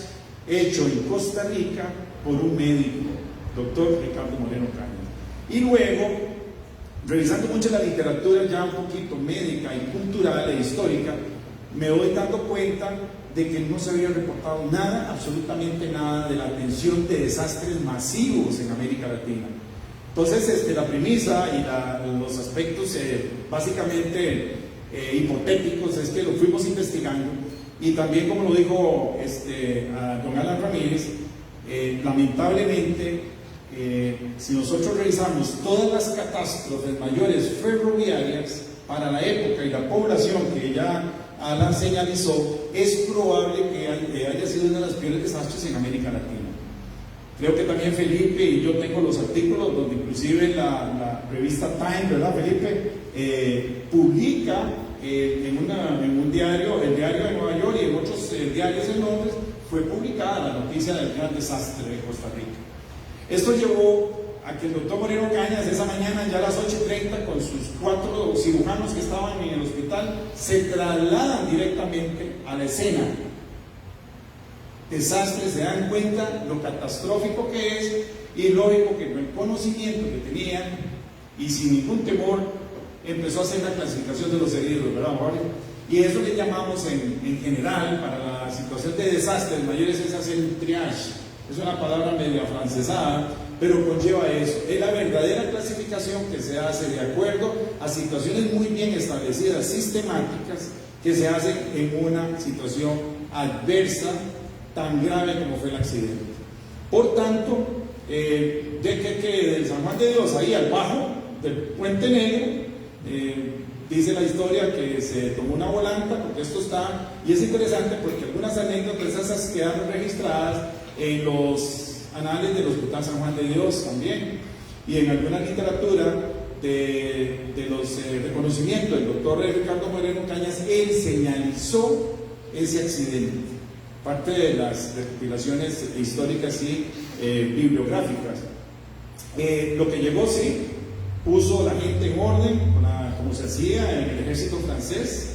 hecho en Costa Rica por un médico, doctor Ricardo Moreno Cañas. Y luego, revisando mucho la literatura ya un poquito médica y cultural e histórica, me voy dando cuenta de que no se había reportado nada, absolutamente nada, de la atención de desastres masivos en América Latina. Entonces, la premisa y los aspectos básicamente hipotéticos es que lo fuimos investigando, y también, como lo dijo a don Alan Ramírez, lamentablemente, si nosotros revisamos todas las catástrofes mayores ferroviarias para la época y la población que ya Alan señalizó, es probable que haya sido uno de los peores desastres en América Latina. Creo que también Felipe y yo tengo los artículos donde inclusive la revista Time, ¿verdad, Felipe? Publica en un diario, el diario de Nueva York y en otros diarios en Londres, fue publicada la noticia del gran desastre de Costa Rica. Esto llevó a que el doctor Moreno Cañas esa mañana, ya a las 8:30, con sus 4 cirujanos que estaban en el hospital, se trasladan directamente a la escena. Desastre, se dan cuenta lo catastrófico que es, y lógico que con el conocimiento que tenían y sin ningún temor empezó a hacer la clasificación de los heridos, ¿verdad, Jorge? Y eso le llamamos en general, para la situación de desastres mayores, es hacer un triage. Es una palabra medio afrancesada, pero conlleva eso. Es la verdadera clasificación que se hace de acuerdo a situaciones muy bien establecidas, sistemáticas, que se hacen en una situación adversa tan grave como fue el accidente. Por tanto, del San Juan de Dios ahí al bajo del Puente Negro, dice la historia que se tomó una volanta, porque esto está, y es interesante porque algunas anécdotas esas quedaron registradas en los anales del Hospital San Juan de Dios también, y en alguna literatura de los reconocimientos del doctor Ricardo Moreno Cañas. Él señalizó ese accidente, parte de las recopilaciones históricas y bibliográficas. Lo que llegó, sí, puso la gente en orden, como se hacía en el ejército francés,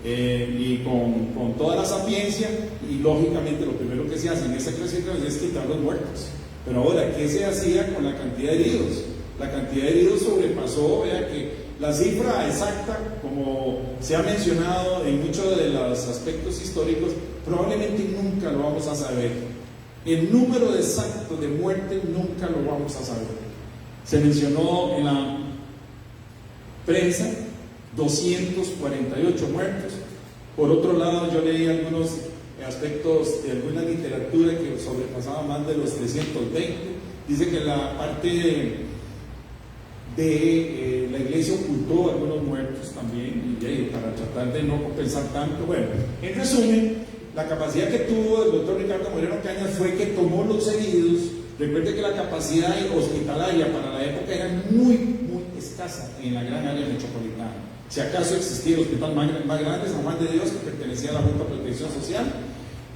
y con toda la sapiencia, y lógicamente lo primero que se hace en esa clasificación es quitar los muertos. Pero ahora, ¿qué se hacía con la cantidad de heridos? La cantidad de heridos sobrepasó, vea que la cifra exacta, como se ha mencionado en muchos de los aspectos históricos, probablemente nunca lo vamos a saber. El número exacto de muertes nunca lo vamos a saber. Se mencionó en la prensa 248 muertos. Por otro lado, yo leí algunos aspectos de alguna literatura que sobrepasaba más de los 320. Dice que la parte de la iglesia ocultó algunos muertos también, y para tratar de no compensar tanto. Bueno, en resumen, la capacidad que tuvo el doctor Ricardo Moreno Cañas fue que tomó los heridos. Recuerde que la capacidad hospitalaria para la época era muy escasa en la gran área metropolitana. Si acaso existía el hospital más grande, San Juan de Dios, que pertenecía a la Junta de Protección Social,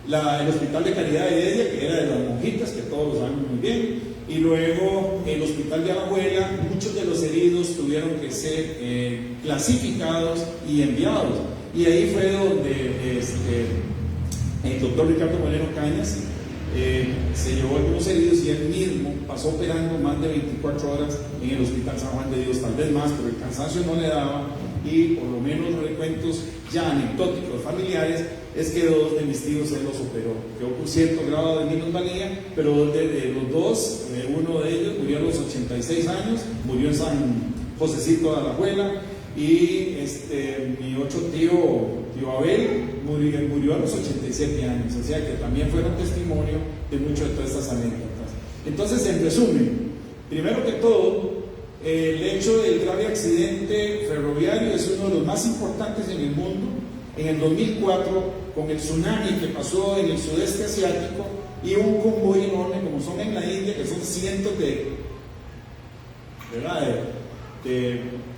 el hospital de Caridad de Heredia, que era de las monjitas, que todos lo saben muy bien, y luego el hospital de Alajuela. Muchos de los heridos tuvieron que ser clasificados y enviados, y ahí fue donde el doctor Ricardo Moreno Cañas se llevó algunos heridos, y él mismo pasó operando más de 24 horas en el hospital San Juan de Dios, tal vez más, pero el cansancio no le daba, y por lo menos recuentos ya anecdóticos familiares es que 2 de mis tíos él los operó, quedó con cierto grado de minusvalía, pero de los 2, uno de ellos murió a los 86 años, murió en San Josecito de Alajuela, y mi otro tío Abel murió a los 87 años, o sea que también fueron testimonio de muchas de todas estas anécdotas. Entonces, en resumen, primero que todo, el hecho del grave accidente ferroviario es uno de los más importantes en el mundo. En el 2004, con el tsunami que pasó en el sudeste asiático, y un convoy enorme, como son en la India, que son cientos de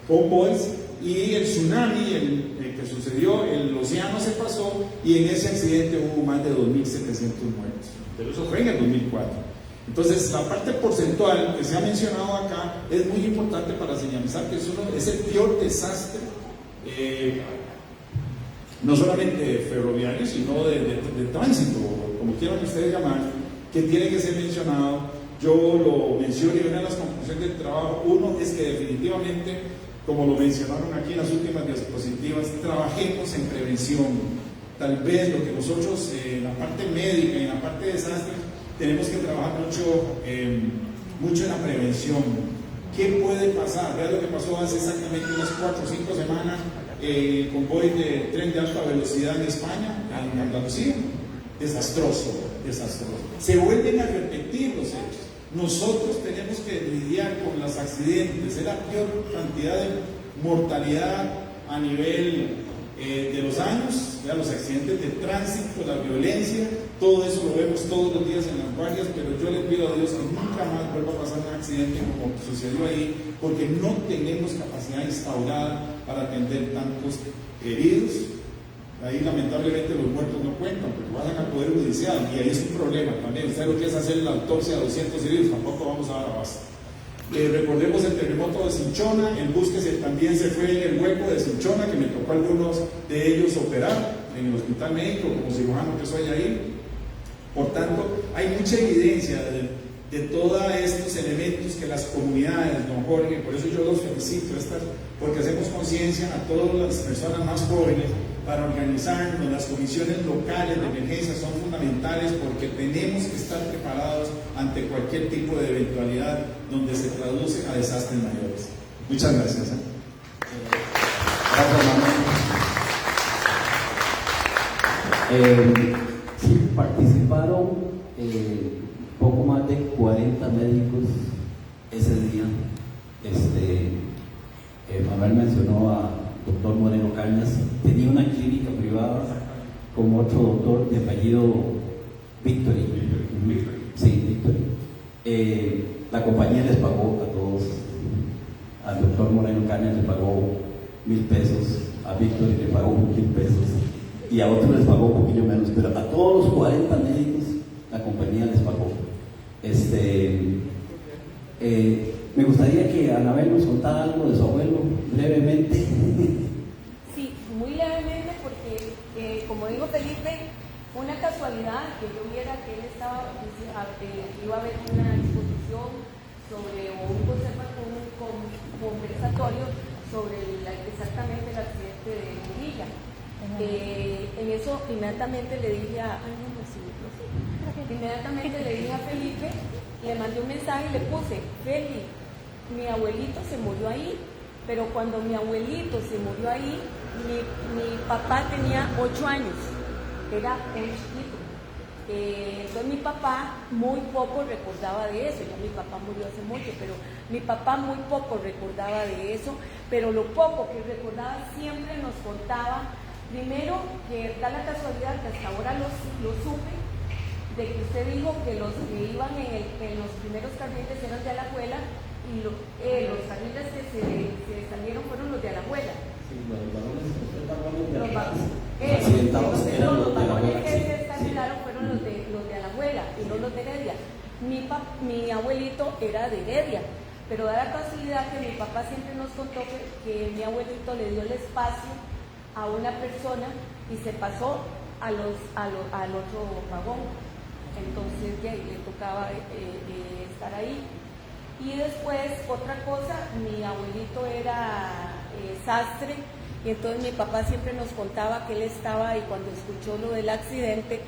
convoys, y el tsunami el que sucedió, el océano se pasó, y en ese accidente hubo más de 2.700 muertos. Pero eso fue en el 2004. Entonces, la parte porcentual que se ha mencionado acá es muy importante para señalizar que es el peor desastre, no solamente ferroviario, sino de tránsito, como quieran ustedes llamar, que tiene que ser mencionado. Yo lo menciono, y una de las conclusiones del trabajo, uno, es que definitivamente, como lo mencionaron aquí en las últimas diapositivas, trabajemos en prevención. Tal vez lo que nosotros, en la parte médica y en la parte de desastres, tenemos que trabajar mucho en la prevención. ¿Qué puede pasar? Vean lo que pasó hace exactamente unas 4 o 5 semanas, el convoy de tren de alta velocidad en España, en Andalucía. Desastroso. Se vuelven a repetir los hechos. Nosotros tenemos que lidiar con los accidentes. Es la peor cantidad de mortalidad a nivel de los años, ya los accidentes de tránsito, la violencia, todo eso lo vemos todos los días en las guardias, pero yo le pido a Dios que nunca más vuelva a pasar un accidente como sucedió ahí, porque no tenemos capacidad instaurada para atender tantos heridos. Ahí lamentablemente los muertos no cuentan, porque van al Poder Judicial, y ahí es un problema también. Usted lo que es hacer la autopsia a 200 heridos, tampoco vamos a dar abasto. Recordemos el terremoto de Cinchona, el bus que también se fue en el hueco de Cinchona, que me tocó a algunos de ellos operar en el hospital médico, como cirujano que soy ahí. Por tanto, hay mucha evidencia de todos estos elementos que las comunidades, don Jorge, por eso yo los felicito, porque hacemos conciencia a todas las personas más jóvenes para organizarnos. Las comisiones locales de emergencia son fundamentales, porque tenemos que estar preparados ante cualquier tipo de eventualidad donde se traduce a desastres mayores. Muchas gracias. Sí, participaron poco más de 40 médicos ese día. Manuel mencionó a doctor Moreno Cañas, tenía una clínica privada con otro doctor de apellido Victory. Sí, Victory. La compañía les pagó a todos. Al doctor Moreno Cañas le pagó 1,000 pesos, a Victory le pagó 1,000 pesos, y a otros les pagó un poquillo menos, pero a todos los 40 médicos la compañía les pagó. Me gustaría que Anabel nos contara algo de su abuelo, brevemente. Sí, muy levemente, porque como dijo Felipe, una casualidad que yo viera que él iba a haber una exposición sobre un conversatorio sobre exactamente el accidente de Murillo. En eso inmediatamente le dije a Felipe, le mandé un mensaje y le puse: Feli, mi abuelito se murió ahí, pero cuando mi abuelito se murió ahí, mi papá tenía 8 años, era un chiquito. Entonces mi papá muy poco recordaba de eso. Ya mi papá murió hace mucho, pero mi papá muy poco recordaba de eso, pero lo poco que recordaba siempre nos contaba, primero, que da la casualidad que hasta ahora lo supe, de que usted dijo que los que iban en los primeros carriles eran de Alajuela, y los carriles que se salieron fueron los de Alajuela. Sí, los vagones accidentados eran los de Alajuela. Que se estacionaron fueron los de Alajuela y no los de Heredia. Mi abuelito era de Heredia, pero da la casualidad que mi papá siempre nos contó que mi abuelito le dio el espacio a una persona y se pasó al otro vagón. Entonces ya le tocaba estar ahí. Y después, otra cosa, mi abuelito era sastre, y entonces mi papá siempre nos contaba que él estaba, y cuando escuchó lo del accidente,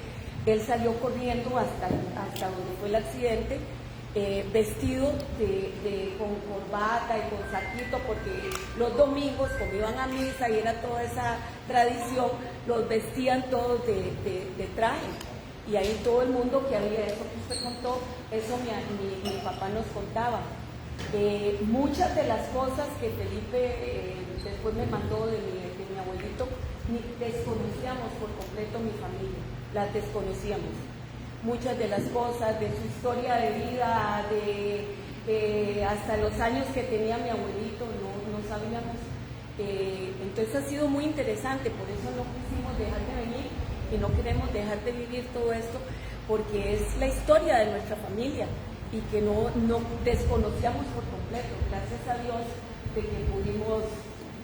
él salió corriendo hasta donde fue el accidente, vestido con corbata y con saquito, porque los domingos, como iban a misa y era toda esa tradición, los vestían todos de traje. Y ahí todo el mundo que había, eso que usted contó, eso mi papá nos contaba. Muchas de las cosas que Felipe después me mandó de mi abuelito, desconocíamos por completo mi familia, las desconocíamos. Muchas de las cosas, de su historia de vida, hasta los años que tenía mi abuelito, no sabíamos. Entonces ha sido muy interesante, por eso no quisimos dejar de venir y no queremos dejar de vivir todo esto, porque es la historia de nuestra familia y que no desconocíamos por completo. Gracias a Dios de que pudimos,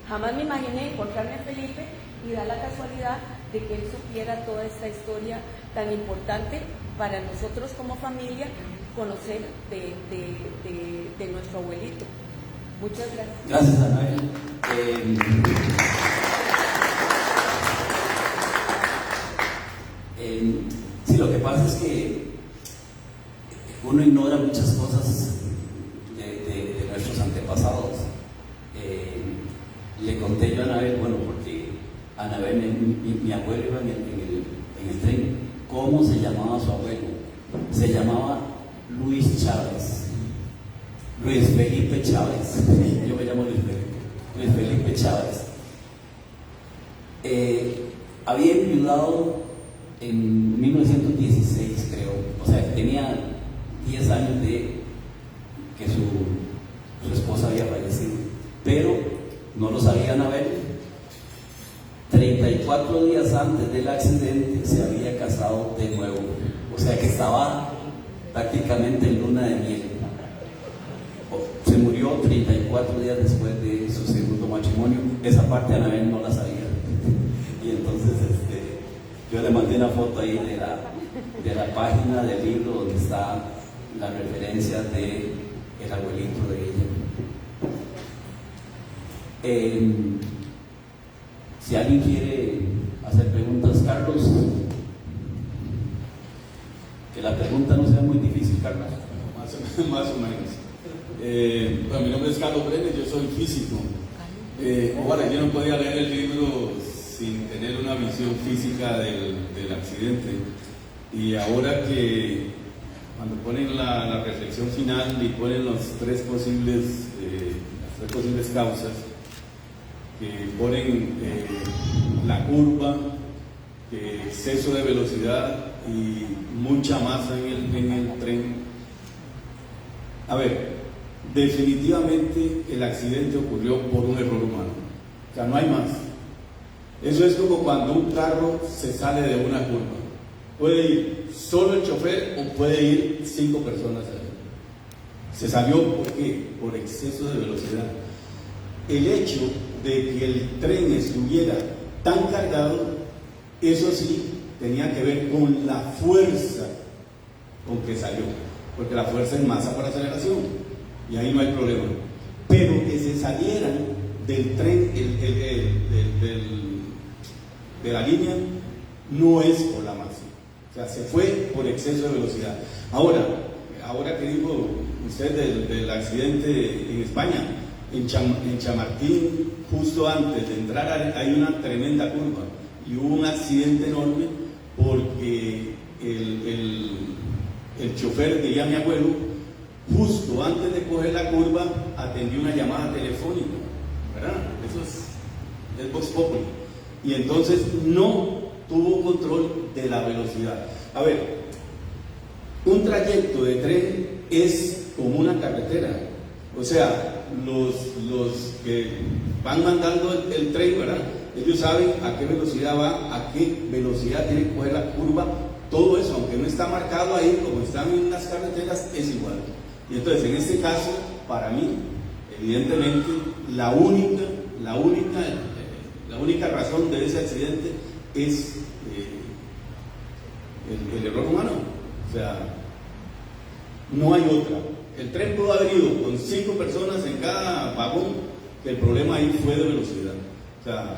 jamás me imaginé encontrarme a Felipe y da la casualidad de que él supiera toda esta historia tan importante para nosotros como familia, conocer de nuestro abuelito. Muchas gracias. Gracias, Anabel. Sí, lo que pasa es que uno ignora muchas cosas de nuestros antepasados. Le conté yo a Anabel, bueno, porque Anabel, mi abuelo iba en el tren. ¿Cómo se llamaba su abuelo? Se llamaba Luis Chávez, Luis Felipe Chávez. Yo me llamo Luis Felipe Chávez. Había enviudado en 1916, creo, o sea, tenía 10 años de que su esposa había fallecido, pero no lo sabía Anabel. 34 días antes del accidente se había casado de nuevo, o sea que estaba prácticamente en luna de miel. Se murió 34 días después de su segundo matrimonio. Esa parte Anabel no la sabía, y entonces yo le mandé una foto ahí de la página del libro donde está la referencia de el abuelito de ella. Si alguien quiere hacer preguntas, Carlos, que la pregunta no sea muy difícil, Carlos. Más o menos. Bueno, mi nombre es Carlos Brenes, yo soy físico. Ahora, yo no podía leer el libro sin tener una visión física del accidente. Y ahora que cuando ponen la reflexión las tres posibles causas, que ponen la curva, exceso de velocidad y mucha masa en el tren. A ver, definitivamente el accidente ocurrió por un error humano, o sea, no hay más. Eso es como cuando un carro se sale de una curva. Puede ir solo el chofer o puede ir 5 personas ahí. Se salió, ¿por qué? Por exceso de velocidad. El hecho de que el tren estuviera tan cargado, eso sí tenía que ver con la fuerza con que salió, porque la fuerza es masa por aceleración y ahí no hay problema. Pero que se salieran del tren, de la línea, no es por la máxima. O sea, se fue por exceso de velocidad. Ahora que dijo usted del accidente en España, en Chamartín, justo antes de entrar hay una tremenda curva y hubo un accidente enorme porque el chofer de mi abuelo, justo antes de coger la curva, atendió una llamada telefónica, ¿verdad? Eso es Vox Populi. Y entonces no tuvo control de la velocidad. A ver, un trayecto de tren es como una carretera. O sea, los que van mandando el tren, ¿verdad? Ellos saben a qué velocidad va, a qué velocidad tiene que coger la curva. Todo eso, aunque no está marcado ahí, como están en las carreteras, es igual. Y entonces, en este caso, para mí, evidentemente, la única razón de ese accidente es el error humano. O sea, no hay otra. El tren pudo haber ido con 5 personas en cada vagón, que el problema ahí fue de velocidad. O sea,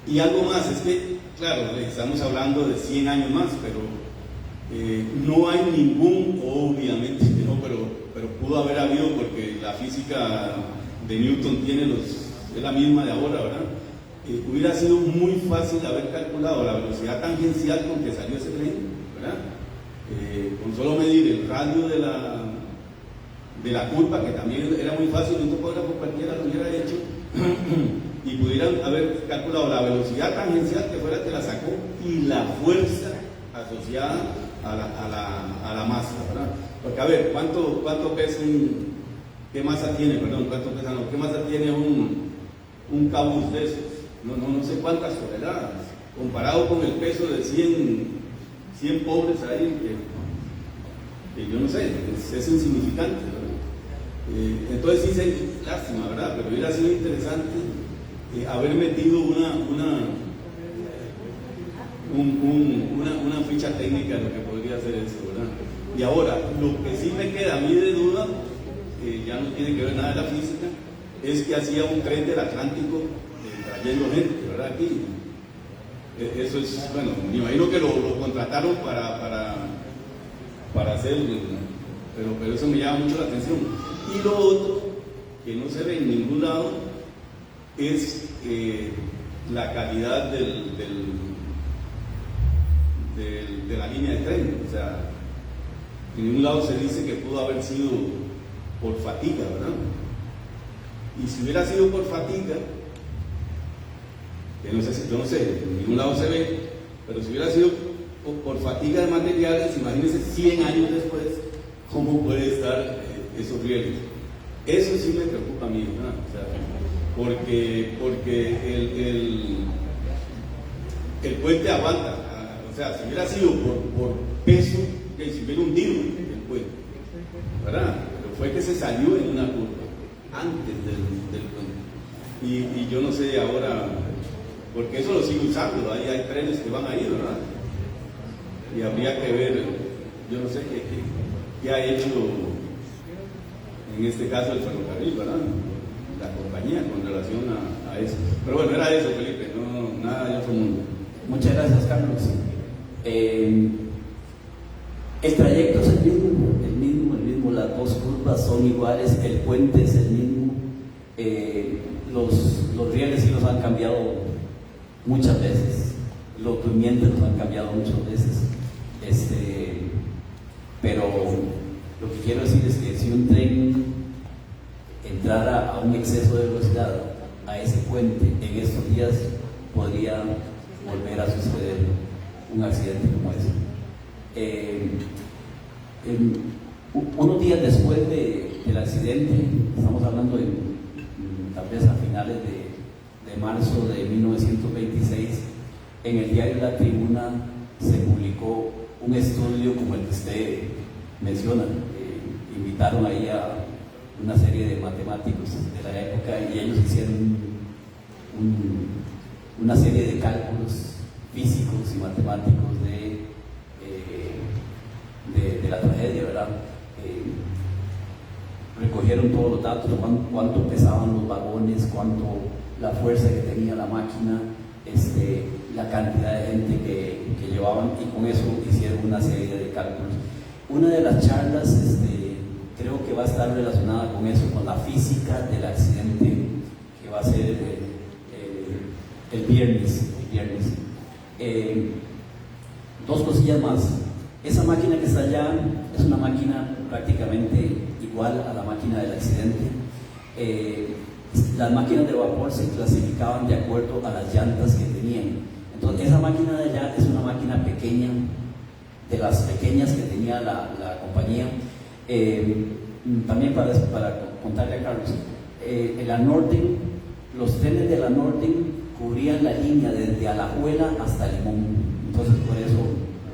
y algo más, es que, claro, estamos hablando de 100 años más, pero no hay ningún, obviamente que no, pero pudo haber habido, porque la física de Newton es la misma de ahora, ¿verdad? Hubiera sido muy fácil haber calculado la velocidad tangencial con que salió ese tren, ¿verdad? Con solo medir el radio de la curva, que también era muy fácil, un topógrafo cualquiera lo hubiera hecho, y pudieran haber calculado la velocidad tangencial que fuera que la sacó y la fuerza asociada a la masa, ¿verdad? Porque a ver, ¿cuánto pesa qué masa tiene, perdón, qué masa tiene un cabuz de esos? No sé cuántas toneladas, comparado con el peso de 100 pobres ahí, que yo no sé, es insignificante, ¿verdad? Entonces sí, lástima, ¿verdad? Pero hubiera sido interesante haber metido una ficha técnica de lo que podría hacer eso, ¿verdad? Y ahora, lo que sí me queda a mí de duda, que ya no tiene que ver nada de la física, es que hacía un tren del Atlántico trayendo gente, ¿verdad? Aquí. Eso es, bueno, me imagino que lo contrataron para hacer, pero eso me llama mucho la atención. Y lo otro, que no se ve en ningún lado, es la calidad de la línea de tren. O sea, en ningún lado se dice que pudo haber sido por fatiga, ¿verdad? Y si hubiera sido por fatiga, que yo no sé, en ningún lado se ve, pero si hubiera sido por fatiga de materiales, imagínense 100 años después, cómo puede estar esos riesgos. Eso sí me preocupa a mí, ¿verdad? O sea, porque el puente aguanta. O sea, si hubiera sido por peso, que si hubiera hundido el puente, ¿verdad? Pero fue que se salió en una curva antes del puente. Y yo no sé ahora, porque eso lo sigue usando, ahí hay trenes que van ahí, ¿verdad? Y habría que ver, yo no sé qué ha hecho en este caso el ferrocarril, ¿verdad? La compañía con relación a eso. Pero bueno, era eso, Felipe, no nada de otro mundo. Muchas gracias, Carlos. El trayecto es el mismo, las dos curvas son iguales, el puente es el mismo, los rieles sí los han cambiado muchas veces, los durmientes los han cambiado muchas veces, pero lo que quiero decir es que si un tren entrara a un exceso de velocidad a ese puente en estos días, podría volver a suceder un accidente como ese. Unos días después del accidente, estamos hablando de tal vez a finales de marzo de 1926, en el diario La Tribuna se publicó un estudio como el que usted menciona. Invitaron ahí a una serie de matemáticos de la época y ellos hicieron una serie de cálculos físicos y matemáticos de la tragedia, ¿verdad? Recogieron todos los datos, cuánto pesaban los vagones, cuánto la fuerza que tenía la máquina, la cantidad de gente que llevaban, y con eso hicieron una serie de cálculos. Una de las charlas creo que va a estar relacionada con eso, con la física del accidente, que va a ser el viernes. Dos cosillas más. Esa máquina que está allá es una máquina prácticamente igual a la máquina del accidente. Las máquinas de vapor se clasificaban de acuerdo a las llantas que tenían. Entonces, esa máquina de allá es una máquina pequeña, de las pequeñas que tenía la compañía. También para contarle a Carlos, la Norden, los trenes de la Norden cubrían la línea desde Alajuela hasta Limón. Entonces, por eso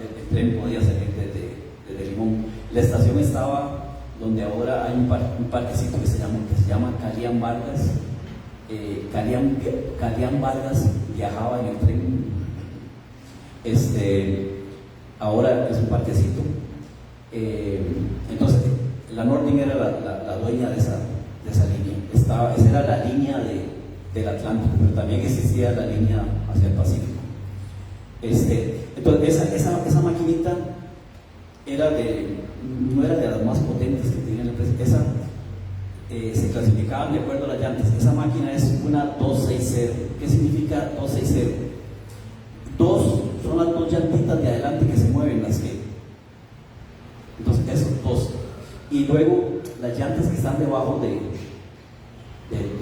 el tren podía salir desde Limón. La estación estaba donde ahora hay un parquecito que se llama Calián Vargas. Calián Vargas viajaba en el tren. Ahora es un parquecito. Entonces, la Norden era la dueña de esa línea. Esa era la línea del Atlántico, pero también existía la línea hacia el Pacífico. Entonces, esa maquinita no era de las más potentes que tenía la empresa. Esa se clasificaban de acuerdo a las llantas. Esa máquina es una 260. ¿Qué significa 260? Son las dos llantitas de adelante que se mueven, las que. Entonces, eso, dos. Y luego las llantas que están debajo de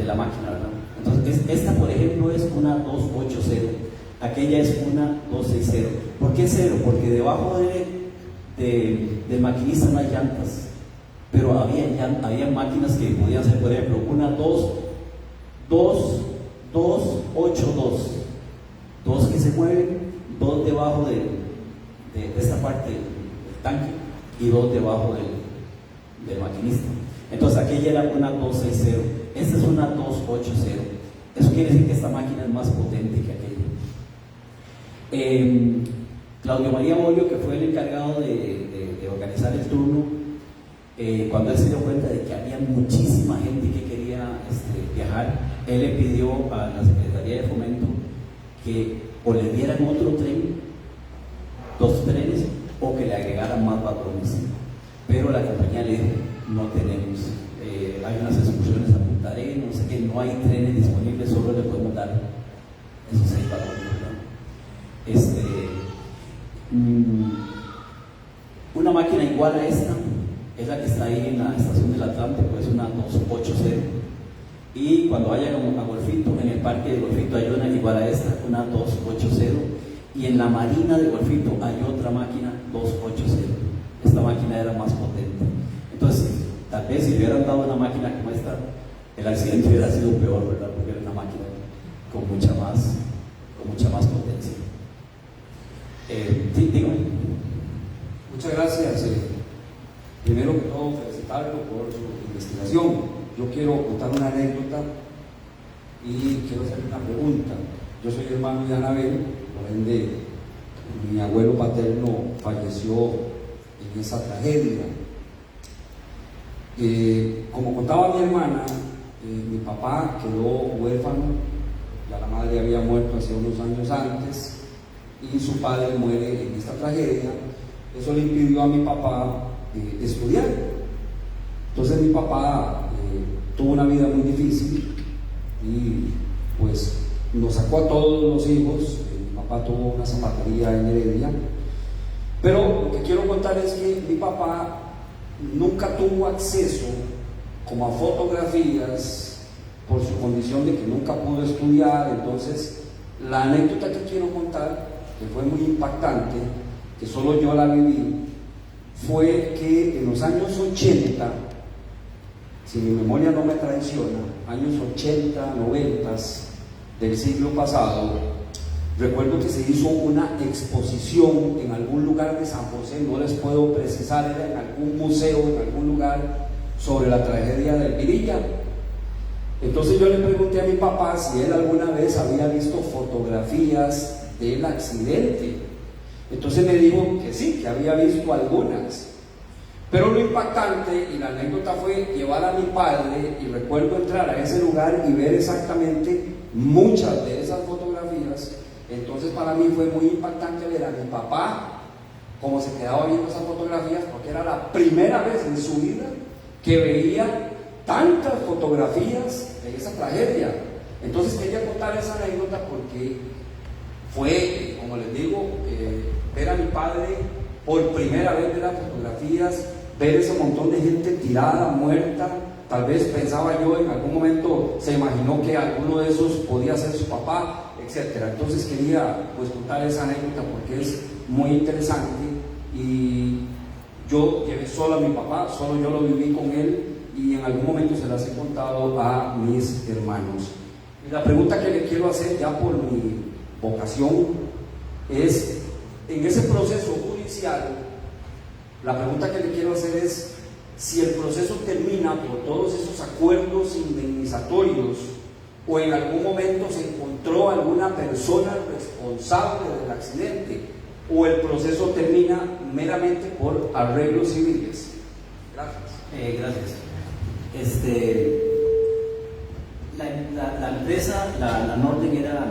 la máquina, ¿verdad? Entonces, esta, por ejemplo, es una 280. Aquella es una 260. ¿Por qué cero? Porque debajo del maquinista no hay llantas. Pero había máquinas que podían ser, por ejemplo, una 282. Dos que se mueven, dos debajo de esta parte del tanque y dos debajo del maquinista. Entonces aquella era una 260, esta es una 280. Eso quiere decir que esta máquina es más potente que aquella. Claudio María Bolio, que fue el encargado de organizar el turno, cuando él se dio cuenta de que había muchísima gente que quería viajar, él le pidió a la Secretaría de Fomento que o le dieran otro tren, 2 trenes, o que le agregaran más vagones. Pero la compañía le dijo, no tenemos, hay unas excursiones a Punta Arenas, no sé qué, no hay trenes disponibles, solo le podemos dar esos 6 vagones, ¿verdad? Una máquina igual a esta es la que está ahí en la estación del Atlántico, es una 280. Y cuando vayan a Golfito, en el parque de Golfito hay una igual a esta, una 280. Y en la marina de Golfito hay otra máquina 280. Esta máquina era más potente. Entonces, tal vez si le hubieran dado una máquina como esta, el accidente hubiera sido peor, ¿verdad? Porque era una máquina con mucha más potencia. Sí, dígame. Muchas gracias. Primero que todo, felicitarlo por su investigación. Yo quiero contar una anécdota y quiero hacer una pregunta. Yo soy hermano de Anabel, por ende, mi abuelo paterno falleció en esa tragedia. Como contaba mi hermana, mi papá quedó huérfano, ya la madre había muerto hace unos años antes y su padre muere en esta tragedia. Eso le impidió a mi papá estudiar. Entonces mi papá tuvo una vida muy difícil y pues nos sacó a todos los hijos. Mi papá tuvo una zapatería en Heredia, pero lo que quiero contar es que mi papá nunca tuvo acceso como a fotografías por su condición de que nunca pudo estudiar. Entonces la anécdota que quiero contar, que fue muy impactante, que solo yo la viví, fue que en los años 80, si mi memoria no me traiciona, años 80, 90 del siglo pasado, recuerdo que se hizo una exposición en algún lugar de San José, no les puedo precisar, era en algún museo, en algún lugar, sobre la tragedia del Virilla. Entonces yo le pregunté a mi papá si él alguna vez había visto fotografías del accidente. Entonces me dijo que sí, que había visto algunas. Pero lo impactante y la anécdota fue llevar a mi padre, y recuerdo entrar a ese lugar y ver exactamente muchas de esas fotografías. Entonces para mí fue muy impactante ver a mi papá cómo se quedaba viendo esas fotografías, porque era la primera vez en su vida que veía tantas fotografías de esa tragedia. Entonces quería contar esa anécdota porque fue, como les digo, ver a mi padre por primera vez, ver las fotografías, ver ese montón de gente tirada, muerta. Tal vez pensaba yo en algún momento, se imaginó que alguno de esos podía ser su papá, etc. Entonces quería pues contar esa anécdota porque es muy interesante. Y yo llevé solo a mi papá, solo yo lo viví con él, y en algún momento se las he contado a mis hermanos. Y la pregunta que le quiero hacer, ya por mi vocación, es: en ese proceso judicial, la pregunta que le quiero hacer es si el proceso termina por todos esos acuerdos indemnizatorios, o en algún momento se encontró alguna persona responsable del accidente, o el proceso termina meramente por arreglos civiles. Gracias. Gracias. La empresa, la Norden, era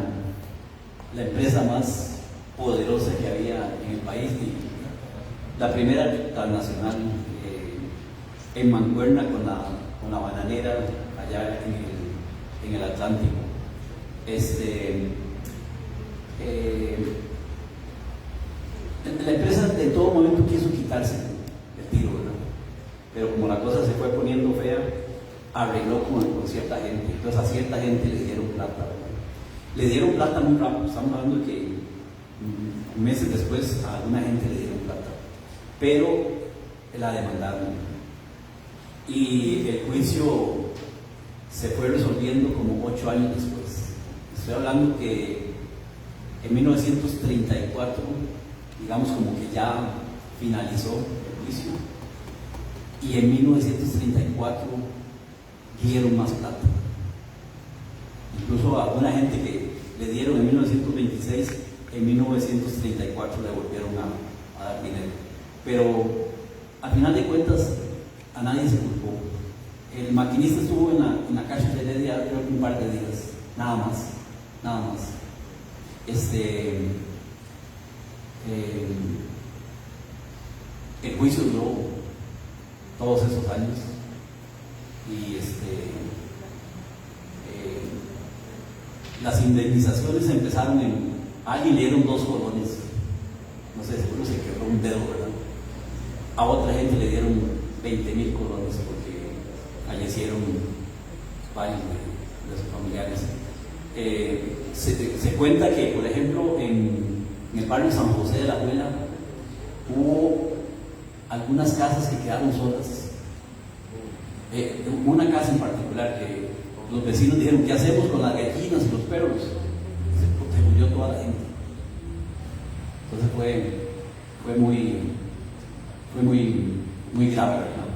la empresa más poderosa que había en el país, y la primera transnacional, en mancuerna con la bananera allá en el Atlántico. La empresa de todo momento quiso quitarse el tiro, ¿verdad? Pero como la cosa se fue poniendo fea, arregló con cierta gente. Entonces a cierta gente le dieron plata, ¿verdad? Le dieron plata muy rápido. Estamos hablando de que meses después a alguna gente le dieron plata, pero la demandaron, y el juicio se fue resolviendo como 8 años después. Estoy hablando que en 1934, digamos, como que ya finalizó el juicio, y en 1934 dieron más plata. Incluso a una gente que le dieron en 1926, en 1934 le volvieron a dar dinero. Pero al final de cuentas a nadie se culpó. El maquinista estuvo en la cárcel de Heredia, creo que un par de días, nada más. El juicio duró todos esos años, y las indemnizaciones empezaron a alguien le dieron 2 colones, no sé, seguro se quebró un dedo, ¿verdad? A otra gente le dieron 20,000 colones porque fallecieron varios de sus familiares. Se cuenta que, por ejemplo, en el barrio San José de la Abuela hubo algunas casas que quedaron solas. Una casa en particular que los vecinos dijeron: ¿qué hacemos con las gallinas y los perros? Se murió toda la gente. Entonces fue muy grave, ¿verdad?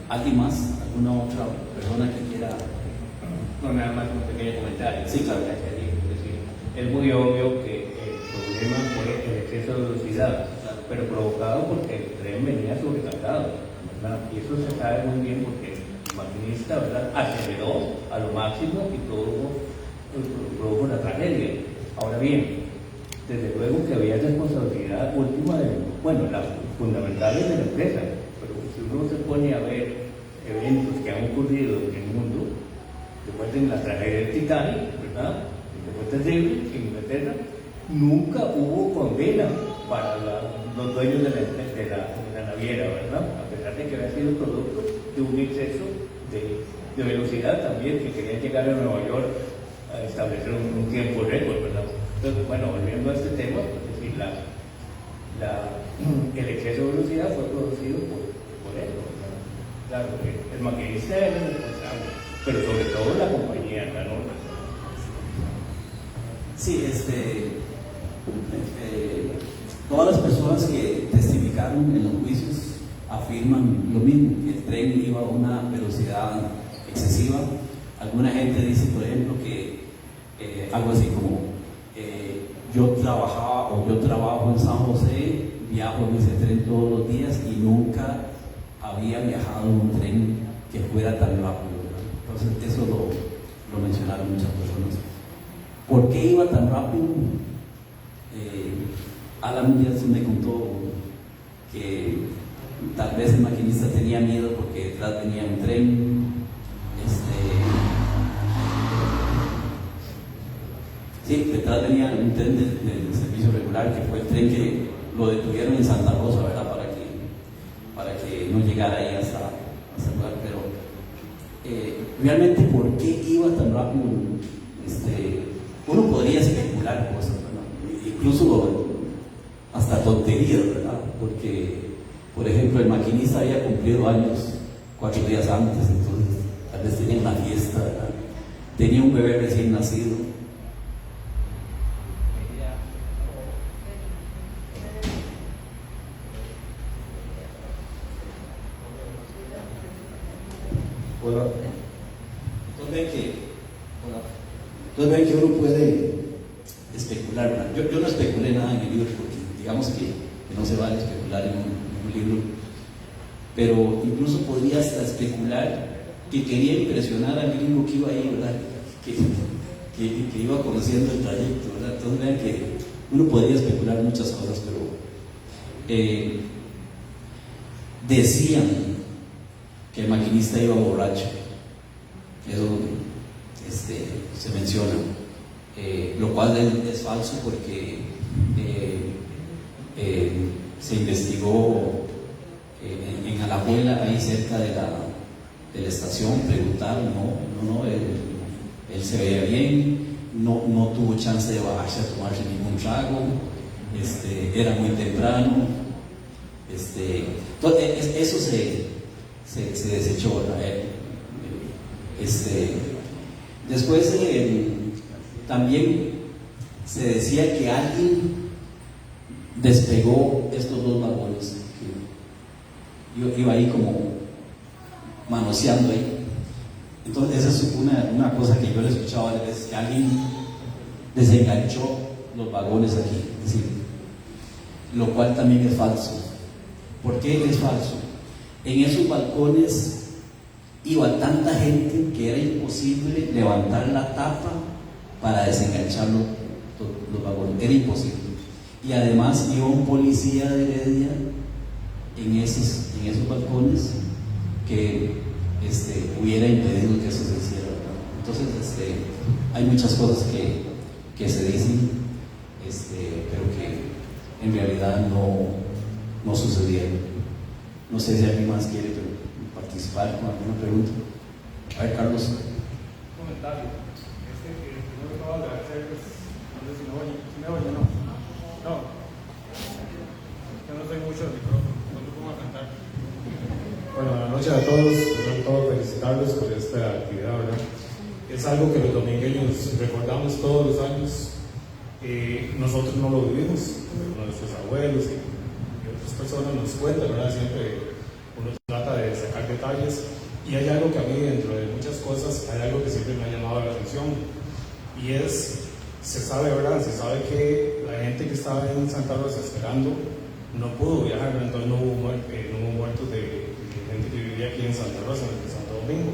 ¿Alguien más? ¿Alguna otra persona que quiera? No, nada más un pequeño comentario. Sí, claro. Es muy obvio que el problema fue el exceso de velocidad, pero provocado porque el tren venía sobrecargado, ¿verdad? Y eso se sabe muy bien porque el maquinista, ¿verdad?, aceleró a lo máximo y produjo la tragedia. Ahora bien, desde luego que había responsabilidad última la fundamental es de la empresa, pero si uno se pone a ver eventos que han ocurrido en el mundo, recuerden la tragedia del Titanic, ¿verdad?, que fue terrible en Inglaterra, nunca hubo condena para los dueños de la naviera, ¿verdad?, a pesar de que había sido producto de un exceso de velocidad también, que querían llegar a Nueva York a establecer un tiempo récord, ¿verdad? Entonces, bueno, volviendo a este tema, es decir, el exceso de velocidad fue producido por eso, ¿verdad? Claro, el maquinista era el responsable, pero sobre todo la compañía, ¿no? Sí, todas las personas que testificaron en los juicios afirman lo mismo, que el tren iba a una velocidad excesiva. Alguna gente dice, por ejemplo, que algo así como yo trabajo en San José, viajo en ese tren todos los días y nunca había viajado en un tren que fuera tan rápido, ¿verdad? Entonces eso lo mencionaron muchas personas. ¿Por qué iba tan rápido? Alan Díaz me contó que tal vez el maquinista tenía miedo porque detrás venía un tren. Sí, detrás venía un tren de servicio regular, que fue el tren que lo detuvieron en Santa Rosa, ¿verdad? Para que no llegara ahí hasta el lugar. Pero realmente, ¿por qué iba tan rápido? Uno podría especular cosas, ¿verdad? Incluso hasta tonterías, ¿verdad? Porque, por ejemplo, el maquinista había cumplido años 4 días antes, entonces tal vez tenía una fiesta, ¿verdad? Tenía un bebé recién nacido. Hola. Entonces ven que uno puede especular, ¿verdad? Yo no especulé nada en el libro porque digamos que no se vale especular en un libro, pero incluso podría hasta especular que quería impresionar al gringo que iba ahí, ¿verdad? Que iba conociendo el trayecto, ¿verdad? Entonces vean que uno podría especular muchas cosas, pero decían que el maquinista iba borracho. Eso se menciona, lo cual es falso porque se investigó en Alajuela, ahí cerca de la estación, preguntaron, no, él se veía bien, no tuvo chance de bajarse a tomarse ningún trago, era muy temprano, eso se desechó, ¿verdad? Después también se decía que alguien despegó estos 2 vagones, que yo iba ahí como manoseando ahí. Entonces esa es una cosa que yo le escuchaba varias veces, que alguien desenganchó los vagones aquí, es decir, lo cual también es falso. ¿Por qué es falso? En esos balcones iba tanta gente que era imposible levantar la tapa para desenganchar los vagones, era imposible. Y además iba un policía de Heredia en esos balcones que hubiera impedido que eso se hiciera, ¿verdad? Entonces hay muchas cosas que se dicen, pero que en realidad no sucedieron. No sé si alguien más quiere participar con alguna pregunta. A ver, Carlos. Un comentario. Que primero que todo agradecer, no sé si me oye o no. No. Yo no soy mucho del micrófono, no te pongo a cantar. Bueno, buenas noches a todos. Quiero todos felicitarlos por esta actividad, ¿verdad? Es algo que los domingueños recordamos todos los años. Nosotros no lo vivimos, nuestros abuelos y otras personas nos cuentan, ¿verdad? Siempre uno trata de sacar detalles y hay algo que a mí, dentro de muchas cosas, hay algo que siempre me ha llamado la atención y se sabe, ¿verdad? Se sabe que la gente que estaba en Santa Rosa esperando no pudo viajar, ¿verdad? Entonces no hubo muertos de gente que vivía aquí en Santa Rosa, en Santo Domingo.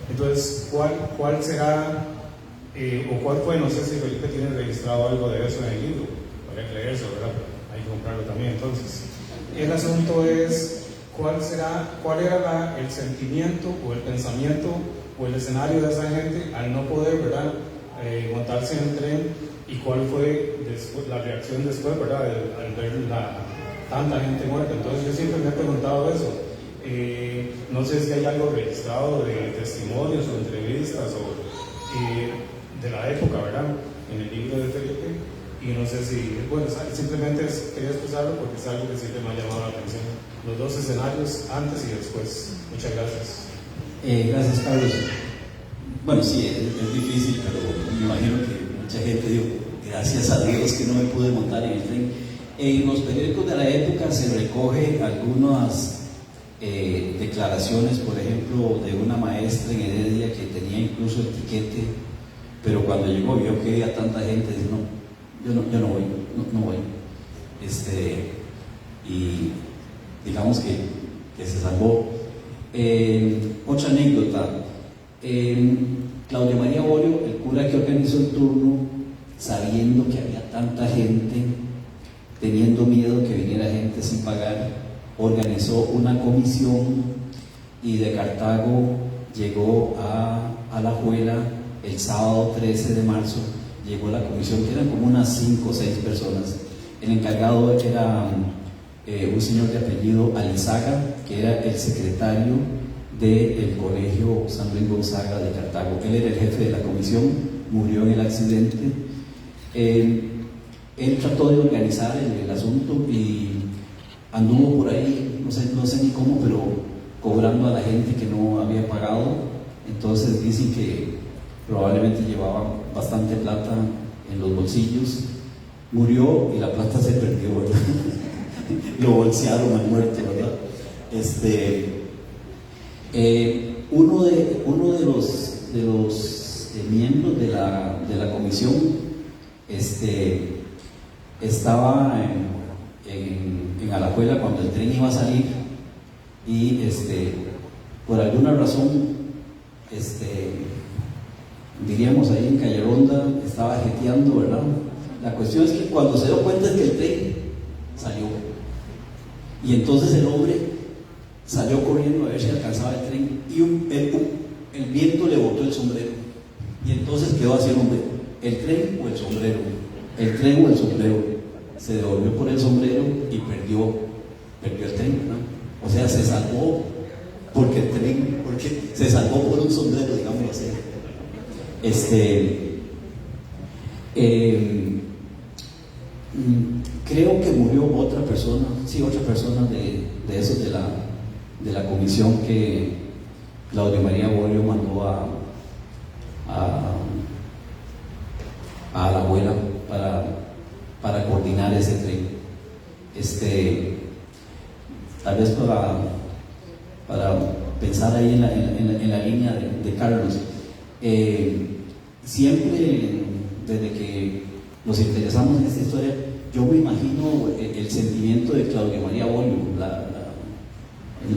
Entonces, ¿cuál será o cuál fue? No sé si Felipe tiene registrado algo de eso en el libro, para que leerse, ¿verdad? Hay que comprarlo también. Entonces, el asunto es cuál era el sentimiento o el pensamiento o el escenario de esa gente al no poder, ¿verdad? Montarse en el tren, y cuál fue la reacción después, ¿verdad? Al ver tanta gente muerta. Entonces yo siempre me he preguntado eso. No sé si hay algo registrado de testimonios o entrevistas de la época, ¿verdad? En el libro de Felipe, y no sé si, bueno, simplemente quería expresarlo porque es algo que siempre me ha llamado la atención. Los 2 escenarios, antes y después. Muchas gracias. Gracias, Carlos. Bueno, sí, es difícil, pero me imagino que mucha gente dijo, gracias a Dios que no me pude montar en el tren. En los periódicos de la época se recoge algunas declaraciones, por ejemplo, de una maestra en Heredia que tenía incluso el tiquete, pero cuando llegó vio que había tanta gente, dijo, no, yo no voy. Y digamos que se salvó. Otra anécdota, Claudio María Borio, el cura que organizó el turno, sabiendo que había tanta gente, teniendo miedo que viniera gente sin pagar, organizó una comisión y de Cartago llegó a Alajuela el sábado 13 de marzo. Llegó la comisión, que eran como unas 5 o 6 personas. El encargado era un señor de apellido Alizaga, que era el secretario del colegio San Luis Gonzaga de Cartago. Él era el jefe de la comisión, murió en el accidente. Él trató de organizar el asunto y anduvo por ahí, no sé ni cómo, pero cobrando a la gente que no había pagado. Entonces dicen que probablemente llevaba bastante plata en los bolsillos. Murió y la plata se perdió, ¿verdad? Lo bolsearon al muerto, ¿verdad? Uno de los miembros de la comisión estaba en Alajuela cuando el tren iba a salir y por alguna razón diríamos ahí en Calle Ronda estaba jeteando, ¿verdad? La cuestión es que cuando se dio cuenta es que el tren salió y entonces el hombre salió corriendo a ver si alcanzaba el tren y el viento le botó el sombrero y entonces quedó así el hombre: ¿el tren o el sombrero? El tren o el sombrero. Se devolvió por el sombrero y perdió el tren, ¿no? O sea, se salvó porque se salvó por un sombrero, digamos así. Creo que murió otra persona de esos de la comisión que Claudio María Borio mandó a la abuela para coordinar ese tren. Tal vez para pensar ahí en la línea de Carlos. Siempre desde que nos interesamos en esta historia, yo me imagino el sentimiento de Claudio María Borio,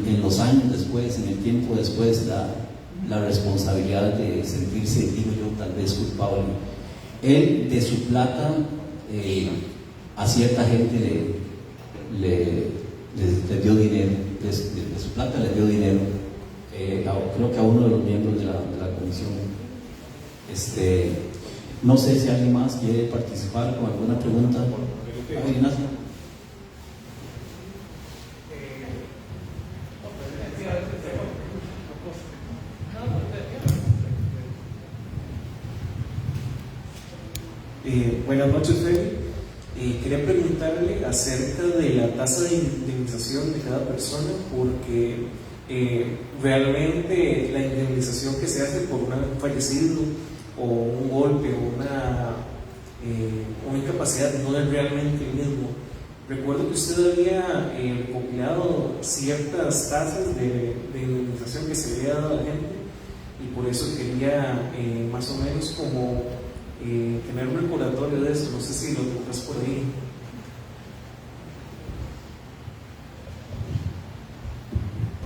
en los años después, en el tiempo después, la responsabilidad de sentirse, digo yo, tal vez culpable. Él de su plata a cierta gente le dio dinero, de su plata le dio dinero, creo que a uno de los miembros de la comisión. No sé si alguien más quiere participar con alguna pregunta. Ignacio. Buenas noches, Fede. Quería preguntarle acerca de la tasa de indemnización de cada persona, porque realmente la indemnización que se hace por un fallecido o un golpe o una incapacidad no es realmente el mismo. Recuerdo que usted había recopilado ciertas tasas de indemnización que se había dado a la gente y por eso quería más o menos como tener un recordatorio de eso. No sé si lo tendrás por ahí.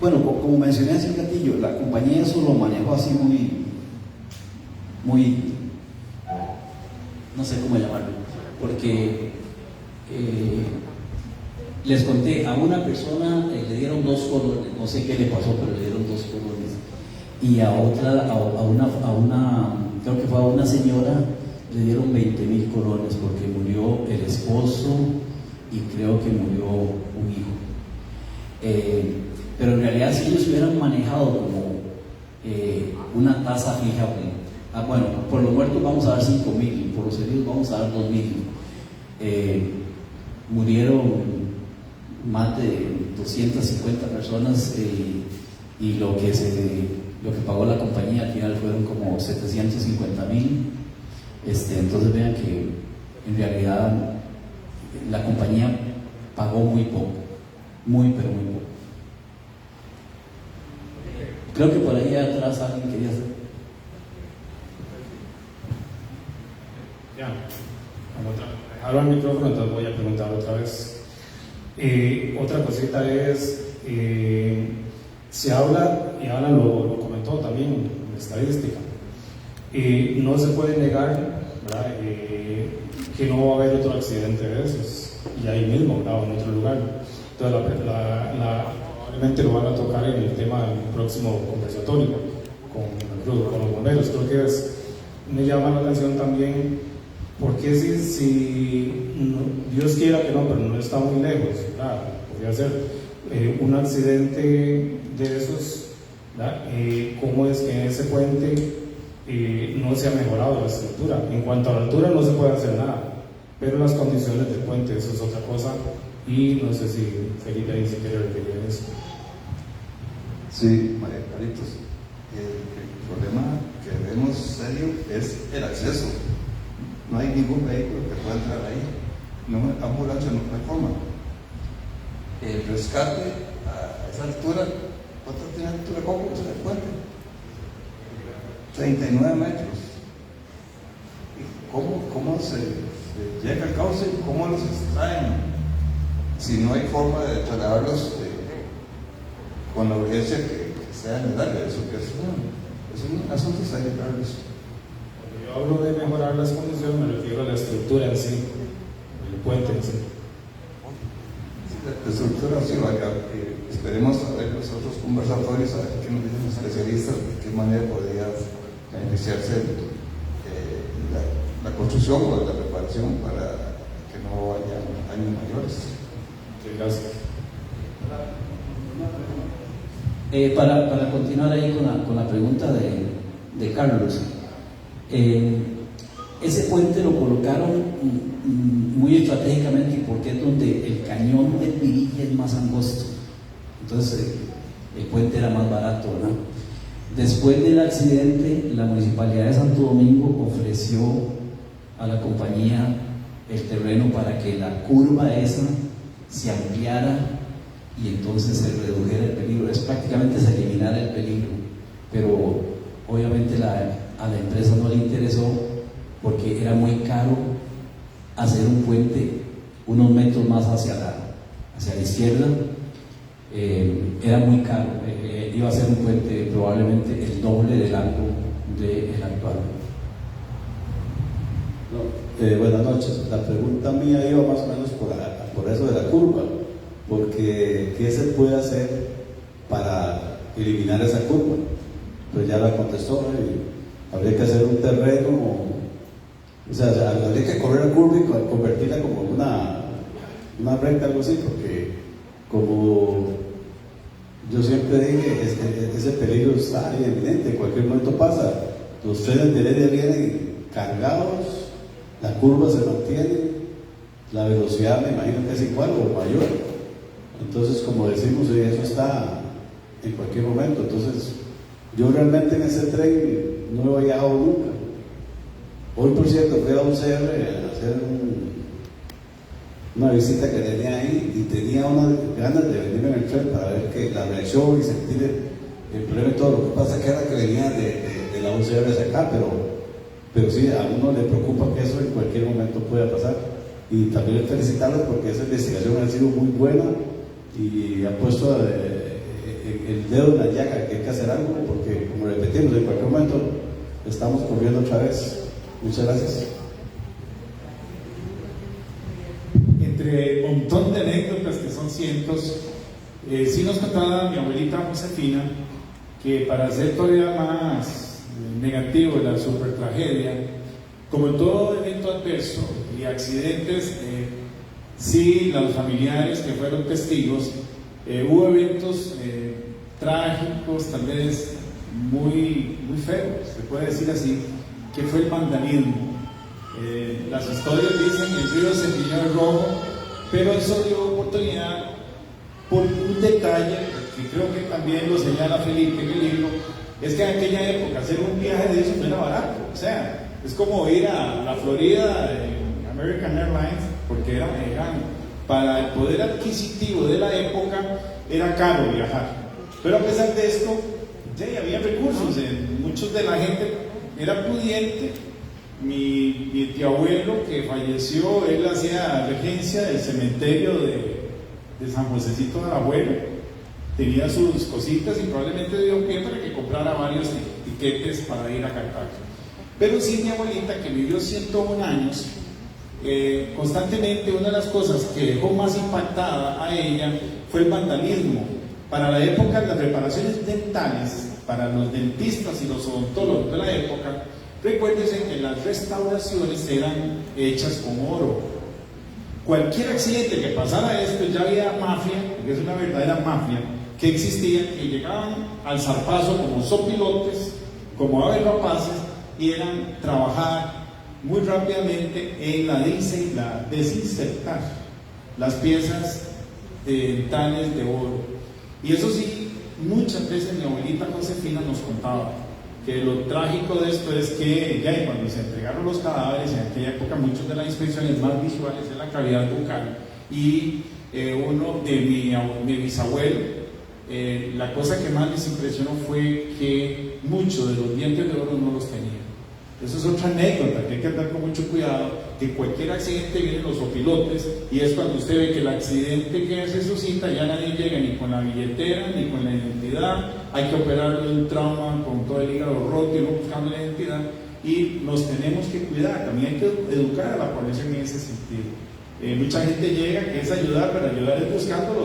Bueno, como mencioné hace un ratillo, la compañía eso lo manejó así muy, no sé cómo llamarlo, porque les conté, a una persona le dieron 2 colones, no sé qué le pasó, pero le dieron 2 colones, y a otra, a una, creo que fue a una señora, le dieron 20,000 colones porque murió el esposo y creo que murió un hijo. Pero en realidad si ellos hubieran manejado como una tasa fija, bueno, por los muertos vamos a dar 5,000, por los heridos vamos a dar 2,000. Murieron más de 250 personas y lo que pagó la compañía al final fueron como 750,000. Entonces vean que en realidad la compañía pagó muy poco, pero muy poco. Creo que por ahí atrás alguien quería hacer. Ya, hablo al micrófono, entonces voy a preguntar otra vez. Otra cosita es, se habla, y Alan lo comentó también, estadística. No se puede negar, ¿verdad? Que no va a haber otro accidente de esos, y ahí mismo, ¿verdad? En otro lugar. Entonces, probablemente lo van a tocar en el tema del próximo conversatorio con los bomberos. Creo que me llama la atención también, porque si Dios quiera que no, pero no está muy lejos, ¿verdad? Podría ser un accidente de esos, ¿verdad? ¿Cómo es que en ese puente no se ha mejorado la estructura? En cuanto a la altura no se puede hacer nada, pero las condiciones del puente, eso es otra cosa, y no sé si Felipe ahí se quiere referir a eso. Sí, María Caritos, el problema que vemos serio es el acceso. No hay ningún vehículo que pueda entrar ahí, no, ambulancia no hay forma. El rescate a esa altura, ¿cuánto tiene altura? ¿Cómo es el puente? 39 metros. ¿Cómo se llega al cauce? ¿Cómo los extraen? Si no hay forma de trasladarlos con la urgencia que sea necesaria, eso que es un asunto serio, Carlos. Cuando yo hablo de mejorar las condiciones, me refiero a la estructura en sí, el puente en sí. La estructura sí, esperemos a ver los otros conversatorios, a ver qué nos dicen los especialistas, de qué manera podría beneficiarse la construcción o la reparación para que no haya daños mayores. Sí, gracias. Para continuar ahí con la pregunta de Carlos, ese puente lo colocaron muy estratégicamente porque es donde el cañón del Virilla es más angosto, entonces el puente era más barato, ¿verdad? Después del accidente, la Municipalidad de Santo Domingo ofreció a la compañía el terreno para que la curva esa se ampliara y entonces se redujera el peligro, prácticamente se eliminara el peligro, pero obviamente a la empresa no le interesó porque era muy caro hacer un puente unos metros más hacia la izquierda, era muy caro, iba a ser un puente probablemente el doble del largo del actual. Buenas noches. La pregunta mía iba más o menos por eso de la curva, porque ¿qué se puede hacer para eliminar esa curva? Pues ya la contestó, habría que hacer un terreno, o sea, habría que correr la curva y convertirla como una recta, algo así, porque como yo siempre dije, ese peligro está ahí evidente, en cualquier momento pasa, los trenes de Heredia vienen cargados, la curva se mantiene, la velocidad me imagino que es igual o mayor, entonces como decimos, eso está en cualquier momento. Entonces yo realmente en ese tren no he viajado nunca. Hoy por cierto fui a un CR a hacer una visita que tenía ahí y tenía unas ganas de venirme en el tren para ver que la reacción y sentir el problema y todo. Lo que pasa que era que venía de la UCR hacia acá, pero sí, a uno le preocupa que eso en cualquier momento pueda pasar. Y también felicitarlos porque esa investigación ha sido muy buena y ha puesto el dedo en la llaga, que hay que hacer algo, porque como repetimos, en cualquier momento estamos corriendo otra vez. Muchas gracias. Entre un montón de anécdotas que son cientos, sí nos contaba mi abuelita Josefina que para hacer todavía más negativo la super tragedia, como en todo evento adverso y accidentes, sí, los familiares que fueron testigos, hubo eventos trágicos, tal vez muy feos, se puede decir así, que fue el vandalismo. Las historias dicen que el río se tiñó de rojo, pero eso dio oportunidad por un detalle que creo que también lo señala Felipe en el libro, es que en aquella época hacer un viaje de eso no era barato, o sea, es como ir a la Florida en American Airlines, porque eran para el poder adquisitivo de la época era caro viajar, pero a pesar de esto ya había recursos, muchos de la gente era pudiente. Mi tío abuelo que falleció, él hacía regencia del cementerio de San Josecito del Abuelo, tenía sus cositas y probablemente dio pie para que comprara varios tiquetes para ir a Cartago. Pero sí, mi abuelita, que vivió 101 años, constantemente una de las cosas que dejó más impactada a ella fue el vandalismo. Para la época, las reparaciones dentales, para los dentistas y los odontólogos de la época, recuérdense que las restauraciones eran hechas con oro. Cualquier accidente que pasara esto, ya había mafia, porque es una verdadera mafia, que existía, que llegaban al zarpazo como sopilotes, como aves rapaces, y eran trabajar muy rápidamente en la desinsertar las piezas dentales de oro. Y eso sí, muchas veces mi abuelita Josefina nos contaba que lo trágico de esto es que ya cuando se entregaron los cadáveres, en aquella época muchas de las inspecciones más visuales en la cavidad bucal, y uno de mi bisabuelo, la cosa que más les impresionó fue que muchos de los dientes de oro no los tenían. Eso es otra anécdota que hay que andar con mucho cuidado, que cualquier accidente vienen los opilotes, y es cuando usted ve que el accidente que se suscita ya nadie llega ni con la billetera ni con la identidad, hay que operarlo de un trauma con todo el hígado roto y no buscando la identidad, y nos tenemos que cuidar, también hay que educar a la población en ese sentido. Mucha gente llega que es ayudar, pero ayudar es buscando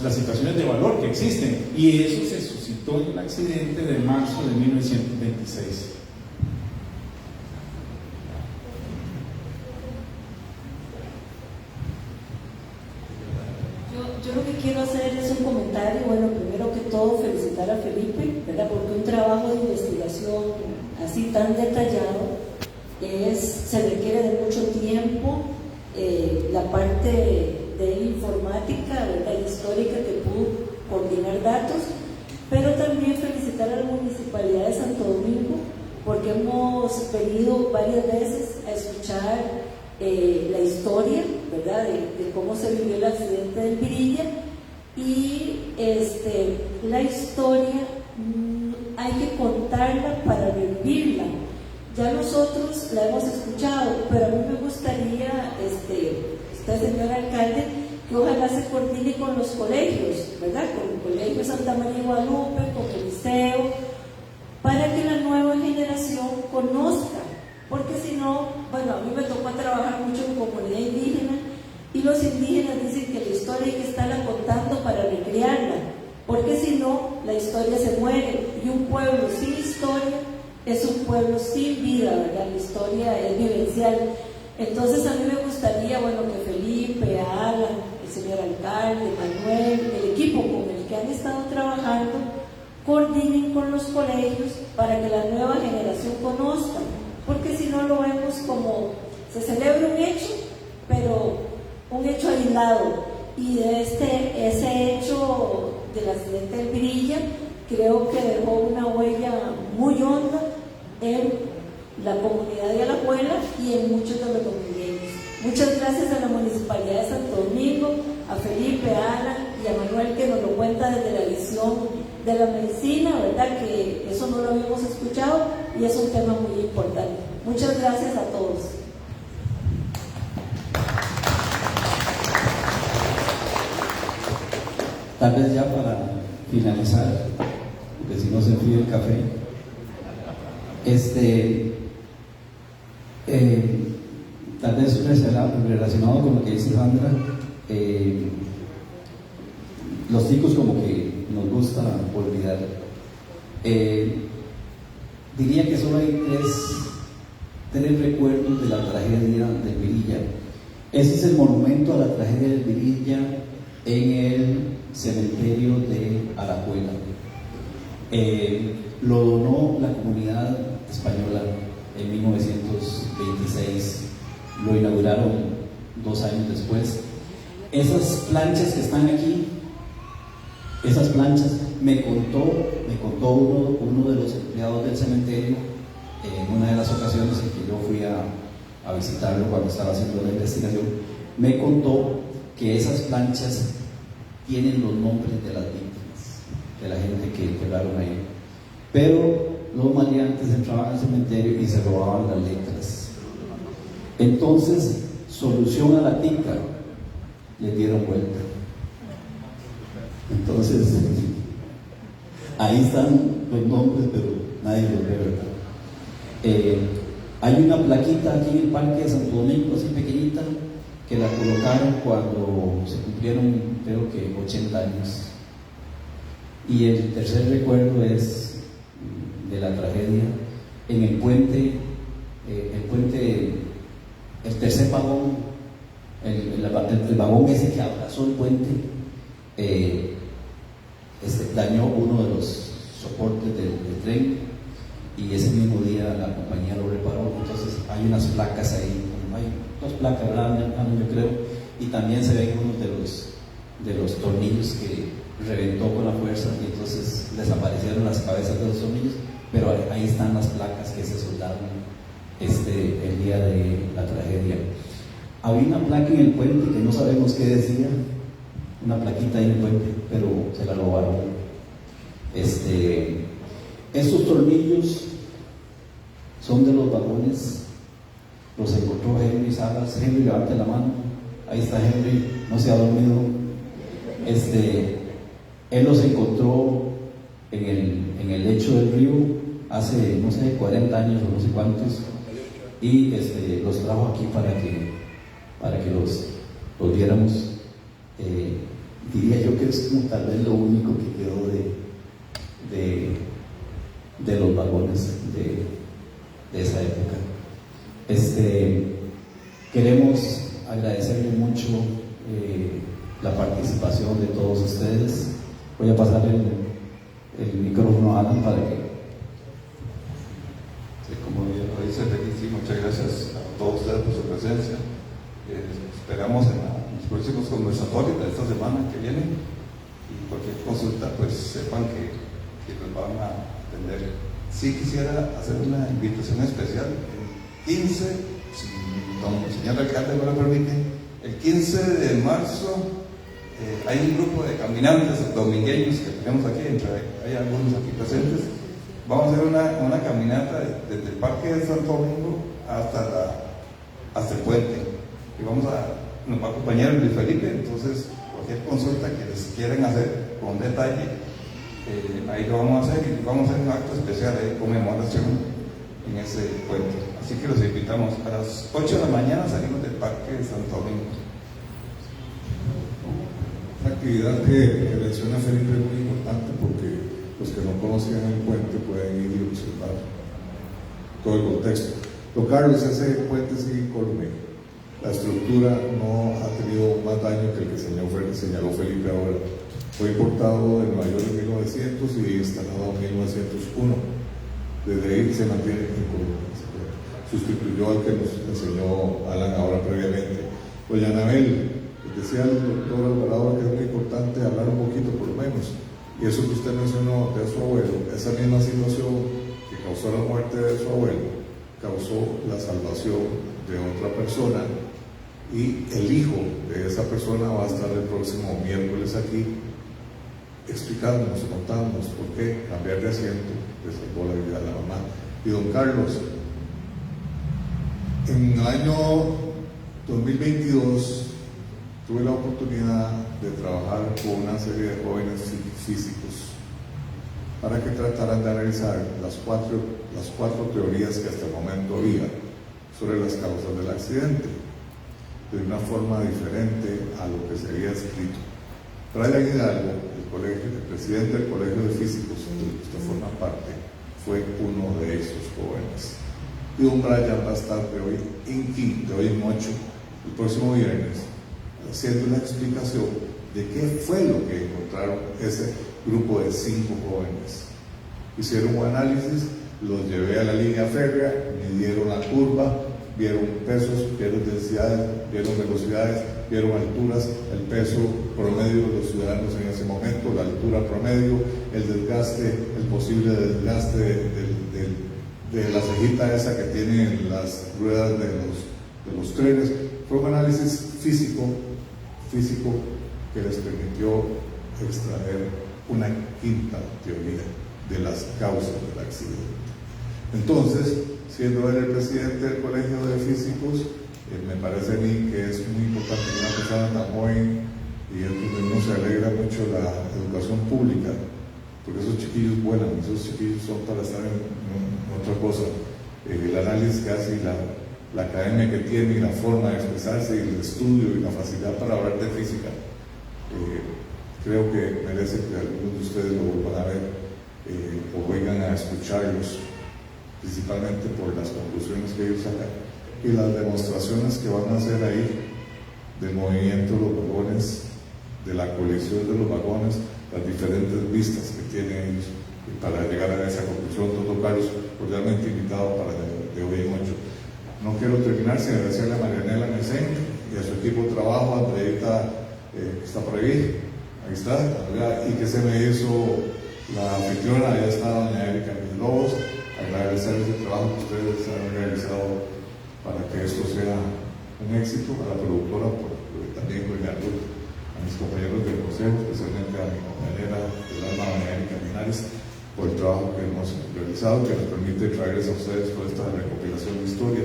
las situaciones de valor que existen, y eso se suscitó en el accidente de marzo de 1926. Yo lo que quiero hacer es un comentario. Bueno, primero que todo felicitar a Felipe, ¿verdad? Porque un trabajo de investigación así tan detallado se requiere de mucho tiempo. La parte de informática, ¿verdad?, histórica, que pudo coordinar datos, pero también felicitar a la Municipalidad de Santo Domingo, porque hemos venido varias veces a escuchar la historia, ¿verdad?, de cómo se vivió el accidente del Virilla, y la historia hay que contarla para revivirla. Ya nosotros la hemos escuchado, pero a mí me gustaría, usted, señor alcalde, que ojalá se coordine con los colegios, ¿verdad?, con el Colegio Santa María Guadalupe, con el liceo, para que la nueva generación conozca. Porque si no, bueno, a mí me tocó trabajar mucho en comunidad indígena, y los indígenas dicen que la historia hay que estarla contando para recrearla, porque si no, la historia se muere, y un pueblo sin historia es un pueblo sin vida, ¿verdad? La historia es vivencial. Entonces a mí me gustaría, bueno, que Felipe, Alan, el señor alcalde, Manuel, el equipo con el que han estado trabajando, coordinen con los colegios para que la nueva generación conozca. Porque si no, lo vemos como se celebra un hecho, pero un hecho aislado. Y de ese hecho del accidente del Virilla, creo que dejó una huella muy honda en la comunidad de Alajuela y en muchos de los domingueños. Muchas gracias a la Municipalidad de Santo Domingo, a Felipe, a Alan y a Manuel, que nos lo cuenta desde la visión de la medicina, ¿verdad?, que eso no lo habíamos escuchado y es un tema muy importante. Muchas gracias a todos. Tal vez ya para finalizar, porque si no se enfría el café, tal vez relacionado con lo que dice Sandra, los chicos como que nos gusta olvidar. Diría que solo hay tres recuerdos de la tragedia del Virilla. Ese es el monumento a la tragedia del Virilla en el cementerio de Alajuela. Lo donó la comunidad española en 1926, lo inauguraron 2 años después. Esas planchas que están aquí, esas planchas, me contó uno de los empleados del cementerio en una de las ocasiones en que yo fui a visitarlo cuando estaba haciendo la investigación. Me contó que esas planchas tienen los nombres de las víctimas, de la gente que enterraron ahí, pero los maleantes entraban al cementerio y se robaban las letras. Entonces, solución a la tica, les dieron vuelta. Entonces, ahí están los nombres, pero nadie los ve, ¿verdad? Hay una plaquita aquí en el Parque de Santo Domingo, así pequeñita, que la colocaron cuando se cumplieron, creo que 80 años. Y el tercer recuerdo es de la tragedia en el puente, el tercer vagón, el vagón ese que abrazó el puente, dañó uno de los soportes del tren, y ese mismo día la compañía lo reparó. Entonces hay unas placas ahí, hay dos placas grandes, yo creo, y también se ven unos de los tornillos que reventó con la fuerza, y entonces desaparecieron las cabezas de los tornillos, pero ahí están las placas que se soldaron el día de la tragedia. Había una placa en el puente que no sabemos qué decía, una plaquita en el puente, pero se la robaron. Estos tornillos son de los vagones, los encontró Henry Salas. Henry, levante la mano. Ahí está Henry, no se ha dormido. Él los encontró en el lecho del río hace, no sé, 40 años o no sé cuántos, y los trajo aquí para que los viéramos. Diría yo que es como tal vez lo único que quedó de los vagones de esa época. Queremos agradecerle mucho la participación de todos ustedes. Voy a pasar el micrófono a Alan para que... Sí, como bien lo dice Ricky, sí, muchas gracias a todos ustedes por su presencia. Esperamos en los próximos conversatorios de esta semana que viene, y cualquier consulta pues sepan que nos van a atender. Sí quisiera hacer una invitación especial. El 15, si el señor alcalde me lo permite, el 15 de marzo hay un grupo de caminantes domingueños que tenemos aquí, hay algunos aquí presentes. Vamos a hacer una caminata desde el Parque de Santo Domingo hasta el puente, y nos va a acompañar Luis Felipe. Entonces cualquier consulta que les quieran hacer con detalle, ahí lo vamos a hacer, y vamos a hacer un acto especial de conmemoración en ese puente. Así que los invitamos. A las 8 de la mañana salimos del Parque de Santo Domingo. La actividad que menciona Felipe es muy importante, porque los que no conocían el puente pueden ir y observar todo el contexto. Don Carlos, ese puente sigue incólume. La estructura no ha tenido más daño que el que señaló Felipe ahora. Fue importado de Nueva York en 1900 y instalado en 1901. Desde ahí se mantiene incólume. Sustituyó al que nos enseñó Alan ahora previamente. Doña Anabel, decía el doctor Alvarado que es muy importante hablar un poquito, por lo menos, y eso que usted mencionó de su abuelo, esa misma situación que causó la muerte de su abuelo causó la salvación de otra persona, y el hijo de esa persona va a estar el próximo miércoles aquí explicándonos, contándonos por qué cambiar de asiento le salvó la vida a la mamá. Y don Carlos, en el año 2022 tuve la oportunidad de trabajar con una serie de jóvenes físicos para que trataran de analizar las cuatro teorías que hasta el momento había sobre las causas del accidente, de una forma diferente a lo que se había escrito. Brian Hidalgo, el presidente del Colegio de Físicos, del que usted forma parte, fue uno de esos jóvenes. Y don Brian va a estar de hoy en 8, el próximo viernes, haciendo una explicación de qué fue lo que encontraron ese grupo de 5 jóvenes. Hicieron un análisis, los llevé a la línea férrea, midieron la curva, vieron pesos, vieron densidades, vieron velocidades, vieron alturas, el peso promedio de los ciudadanos en ese momento, la altura promedio, el desgaste, el posible desgaste de la cejita esa que tienen las ruedas de los trenes. Fue un análisis físico que les permitió extraer una quinta teoría de las causas del accidente. Entonces, siendo él el presidente del Colegio de Físicos, me parece a mí que es muy importante que una persona tan joven y es donde uno se alegra mucho la educación pública, porque esos chiquillos vuelan, esos chiquillos son para estar en otra cosa. El análisis que hace y la academia que tiene y la forma de expresarse y el estudio y la facilidad para hablar de física, creo que merece que algunos de ustedes lo vuelvan a ver o vengan a escucharlos, principalmente por las conclusiones que ellos sacan y las demostraciones que van a hacer ahí del movimiento de los vagones, de la colisión de los vagones, las diferentes vistas que tienen ellos y para llegar a esa conclusión. Doctor Carlos, cordialmente invitado para de hoy en 8. No quiero terminar sin agradecerle a Marianela Mesén y a su equipo de trabajo, a Andreita que está por ahí está, y que se me hizo la anfitriona, allá está doña Erika Villalobos, agradecerles el trabajo que ustedes han realizado para que esto sea un éxito, a la productora, también cuidando a mis compañeros del consejo, especialmente a mi compañera del alma, doña Erika Linares, por el trabajo que hemos realizado, que nos permite traerles a ustedes toda esta recopilación de historia.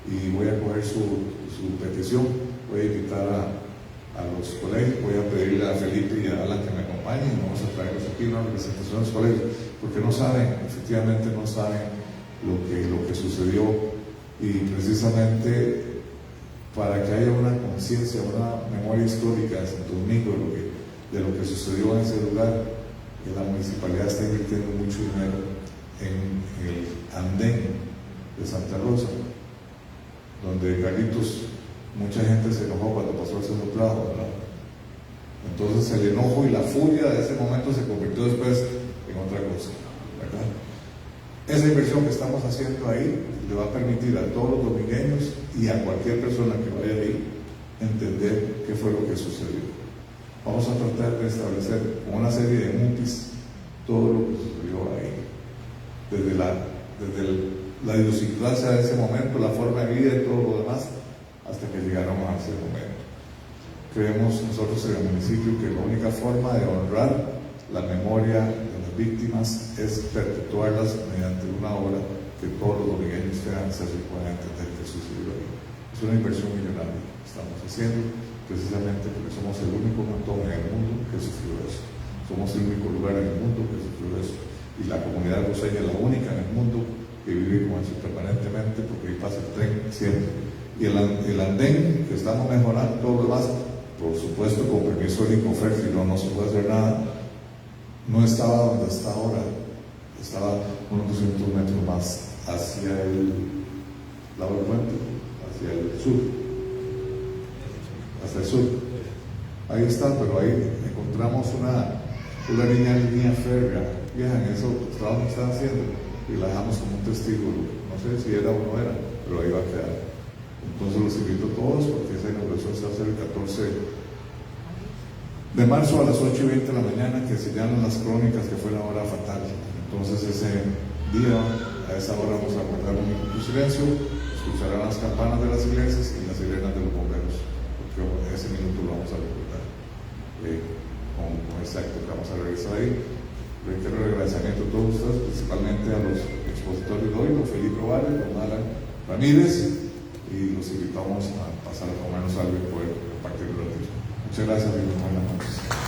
Y voy a coger su petición, voy a invitar a los colegios, voy a pedirle a Felipe y a Alan que me acompañen, vamos a traerlos aquí una representación de los colegios, porque no saben, efectivamente no saben lo que sucedió, y precisamente para que haya una conciencia, una memoria histórica de Santo Domingo de lo que sucedió en ese lugar, que la municipalidad está invirtiendo mucho dinero en el andén de Santa Rosa, donde Carlitos, mucha gente se enojó cuando pasó ese soplado, ¿verdad? Entonces el enojo y la furia de ese momento se convirtió después en otra cosa, ¿verdad? Esa inversión que estamos haciendo ahí le va a permitir a todos los domingueños y a cualquier persona que vaya ahí entender qué fue lo que sucedió. Vamos a tratar de establecer con una serie de MUPIs todo lo que sucedió ahí, desde la idiosincrasia de ese momento, la forma de vida y todo lo demás, hasta que llegaron a ese momento. Creemos nosotros en el municipio que la única forma de honrar la memoria de las víctimas es perpetuarlas mediante una obra que todos los domingueños tengan acceso y puedan entender que sucedió ahí. Es una inversión millonaria que estamos haciendo, precisamente porque somos el único cantón en el mundo que sufrió eso. Somos el único lugar en el mundo que sufrió eso. Y la comunidad roseña es la única en el mundo que vive con eso permanentemente, porque ahí pasa el tren siempre. Y el andén que estamos mejorando, todo lo demás, por supuesto con permiso del INCOFER, si no se puede hacer nada, no estaba donde está ahora, estaba unos 200 metros más hacia el lado del puente, hacia el sur, hasta el sur. Ahí está, pero ahí encontramos una línea férrea vieja en esos trabajos que están haciendo, y la dejamos como un testigo, no sé si era o no era, pero ahí va a quedar. Entonces los invito a todos, porque esa inauguración se va a hacer el 14 de marzo a las 8:20 de la mañana, que señalan las crónicas que fue la hora fatal. Entonces ese día, a esa hora, vamos a guardar un minuto de silencio, escucharán las campanas de las iglesias y las sirenas de los bomberos, porque ese minuto lo vamos a recordar con este acto que vamos a realizar ahí. Reitero el agradecimiento a todos ustedes, principalmente a los expositores de hoy, don Felipe Valle, don Alan Ramírez, y los invitamos a pasar a tomarnos algo y poder compartir un ratito. Muchas gracias y buenas noches.